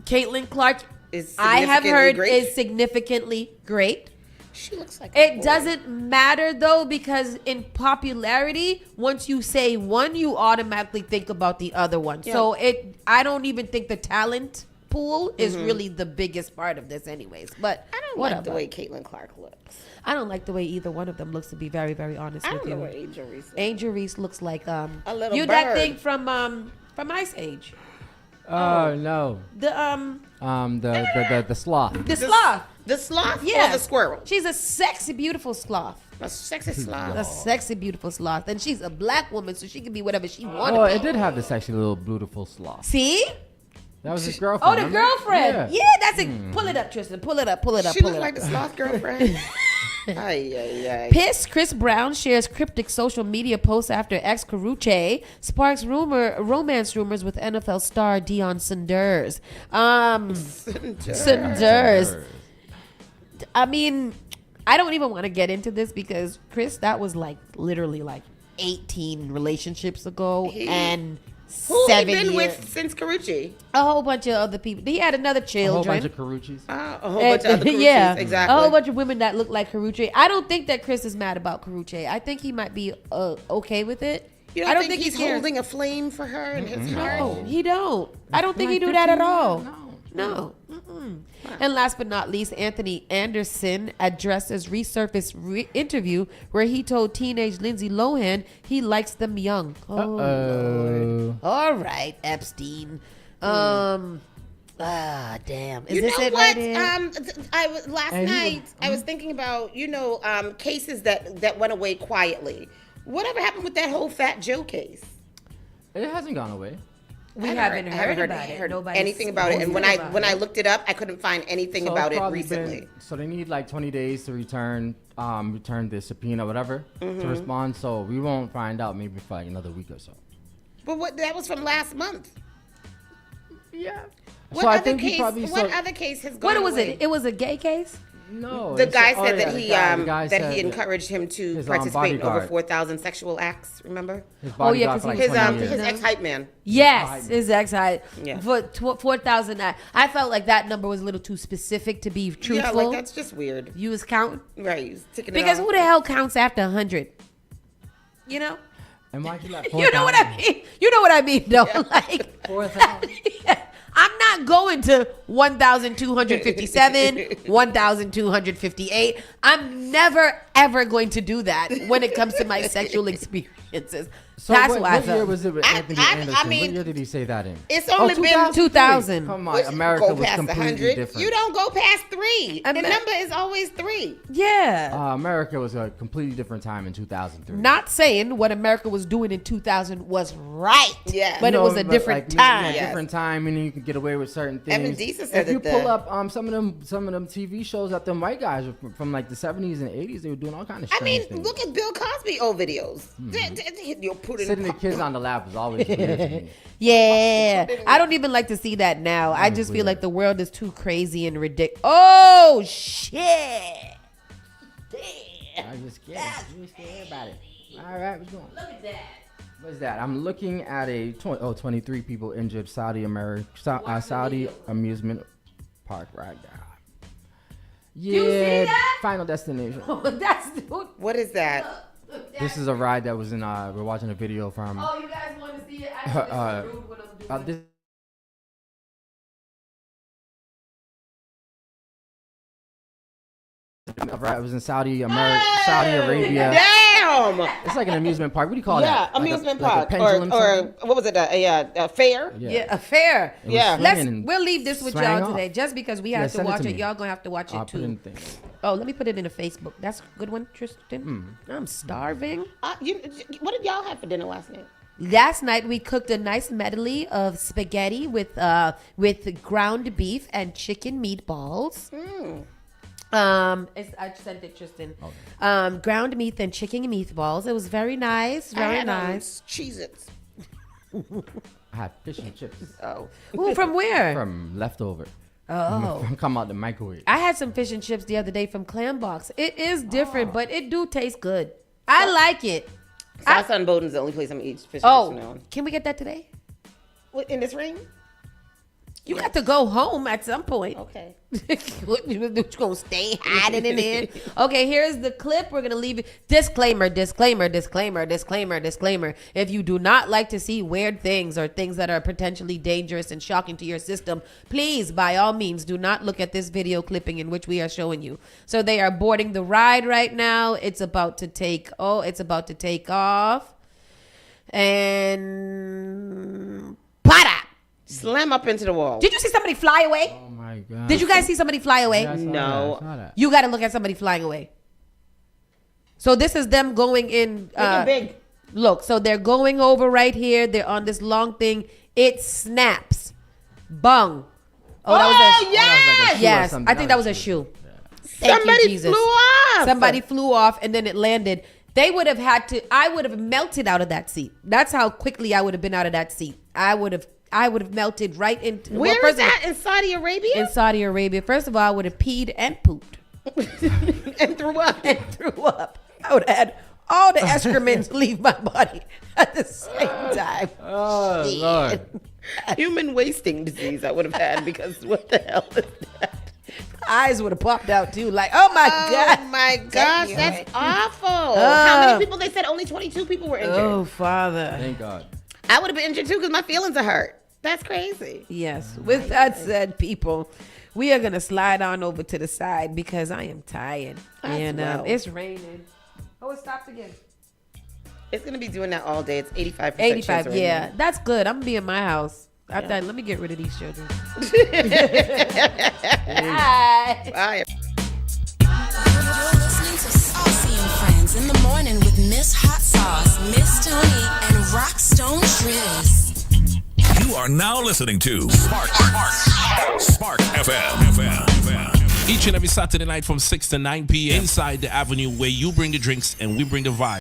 Caitlin Clark is. I have heard is significantly great. She looks like it doesn't matter though because in popularity, once you say one, you automatically think about the other one. Yeah. So I don't even think the talent pool is really the biggest part of this anyways. But I don't like the way Caitlin Clark looks. I don't like the way either one of them looks, to be very, very honest with you. I don't know what Angel Reese looks. Angel Reese looks like a little bird. That thing from Ice Age. No. The sloth. The sloth. The sloth yeah. or the squirrel? She's a sexy, beautiful sloth. A sexy sloth. A sexy, beautiful sloth. And she's a black woman, so she can be whatever she wants. Oh, it did have the sexy little beautiful sloth. See? That was his girlfriend. Oh, the girlfriend. Yeah, that's it. Pull it up, Tristan. Pull it up. She looked like the sloth girlfriend. Pissed, Chris Brown shares cryptic social media posts after ex Carucci sparks romance rumors with NFL star Deion Sanders. Sanders. I mean, I don't even want to get into this because Chris, that was like literally like 18 relationships ago and who 7 he been years. with since Carucci? A whole bunch of other people. He had another children. A whole bunch of Caruccis. A whole bunch of other Caruccis. Yeah, exactly. A whole bunch of women that look like Carucci. I don't think that Chris is mad about Carucci. I think he might be okay with it. You don't think he's holding a flame for her in his heart? No, he don't. I don't think he do that at all. No. No. And last but not least, Anthony Anderson addressed his resurfaced interview where he told teenage Lindsay Lohan he likes them young. Oh, Lord. All right, Epstein. Damn. Is this it right here? Last night I was thinking about cases that went away quietly. Whatever happened with that whole Fat Joe case? It hasn't gone away. We haven't heard about it. Nobody's anything about it. And when I it. looked it up, I couldn't find anything about it recently. So they need like 20 days to return the subpoena, whatever, to respond. So we won't find out maybe for like another week or so. But that was from last month. Yeah. What other case has gone What was away? it? It was a gay case? No. The guy said that he he encouraged him to participate in over 4,000 sexual acts. Remember? His his ex-hype man. Yes, his ex-hype. Yeah. For 4,000. I felt like that number was a little too specific to be truthful. Yeah, like that's just weird. You was counting? Right. He's ticking because it off. who the hell counts after 100? You know? And why'd you like You know what I mean? You know what I mean, though. Yeah. Like 4,000. I'm not going to 1,257, 1,258. I'm never, ever going to do that when it comes to my sexual experiences. So that's why I what year felt. was it with Anthony Anderson? What year did he say that in? It's only been 2000. Come on, America was past completely 100. different. You don't go past 3. The number is always 3. Yeah. America was a completely different time in 2003. Not saying what America was doing in 2000 was right. Yeah. But it was a different time. Different time, and you can get away with certain things. Evan Deesa said if you that pull up some of them TV shows that them white guys from like the 70s and 80s, they were doing all kind of strange things. Look at Bill Cosby old videos. You'll put it Sitting the kids on the lap is always weird to me. Yeah. I don't even like to see that now. I just feel like the world is too crazy and ridiculous. Oh, shit. Damn. I just scared. You scared about it. All right, what's going on? Look at that. What's that? I'm looking at 23 people injured Saudi amusement park right now. Yeah, You see that? Final Destination. What is that? This is a ride that was in. We're watching a video from. Oh, you guys want to see it? I know this is rude what I'm doing. This It was in Saudi Arabia. Damn! It's like an amusement park. What do you call that? Yeah, amusement like park. pendulum or what was it? A fair? Yeah, a fair. Yeah. We'll leave this with y'all today. Just because we have to watch it, y'all gonna have to watch it too. Oh, let me put it in a Facebook. That's a good one, Tristan. I'm starving. What did y'all have for dinner last night? Last night we cooked a nice medley of spaghetti with ground beef and chicken meatballs. I sent it, Tristan. Okay. Ground meat and chicken meatballs. It was very nice. Very nice. Cheez-Its. I had fish and chips. Oh. Ooh, from where? From leftover. Oh. Come out the microwave. I had some fish and chips the other day from Clam Box. It is different, but it do taste good. I like it. South Sun Bowden's the only place I'm eating fish and chips from now on. Can we get that today? What, in this ring? You got to go home at some point. Okay. You gonna stay hiding in there? Okay, here's the clip. We're gonna leave it. Disclaimer. If you do not like to see weird things or things that are potentially dangerous and shocking to your system, please, by all means, do not look at this video clipping in which we are showing you. So they are boarding the ride right now. It's about to take off. And para. Slam up into the wall. Did you see somebody fly away? Oh my God. Did you guys see somebody fly away? Yeah, I saw that. You got to look at somebody flying away. So this is them going in. Big. Look, so they're going over right here. They're on this long thing. It snaps. Bung. Yes! Yes, I think that was a shoe. Somebody flew off. Somebody flew off and then it landed. They would have had to. I would have melted out of that seat. That's how quickly I would have been out of that seat. I would have melted right into. Where is that? In Saudi Arabia? In Saudi Arabia. First of all, I would have peed and pooped. And threw up. I would have had all the excrements leave my body at the same time. Oh, Lord. Human wasting disease I would have had because what the hell is that? Eyes would have popped out too. Like, oh my God. Oh my gosh, that's awful. How many people? They said only 22 people were injured. Oh, Father. Thank God. I would have been injured too because my feelings are hurt. That's crazy. Yes. With that said, people, we are going to slide on over to the side because I am tired. And it's raining. Oh, it stops again. It's going to be doing that all day. It's 85%. 85, yeah. That's good. I'm going to be in my house. I thought, let me get rid of these children. Bye. Bye. You're listening to Saucy and Friends in the morning with Miss Hot Sauce, Miss Tony, and Rockstone Triz. You are now listening to Spark FM. Each and every Saturday night from 6 to 9 p.m. inside the avenue where you bring the drinks and we bring the vibe.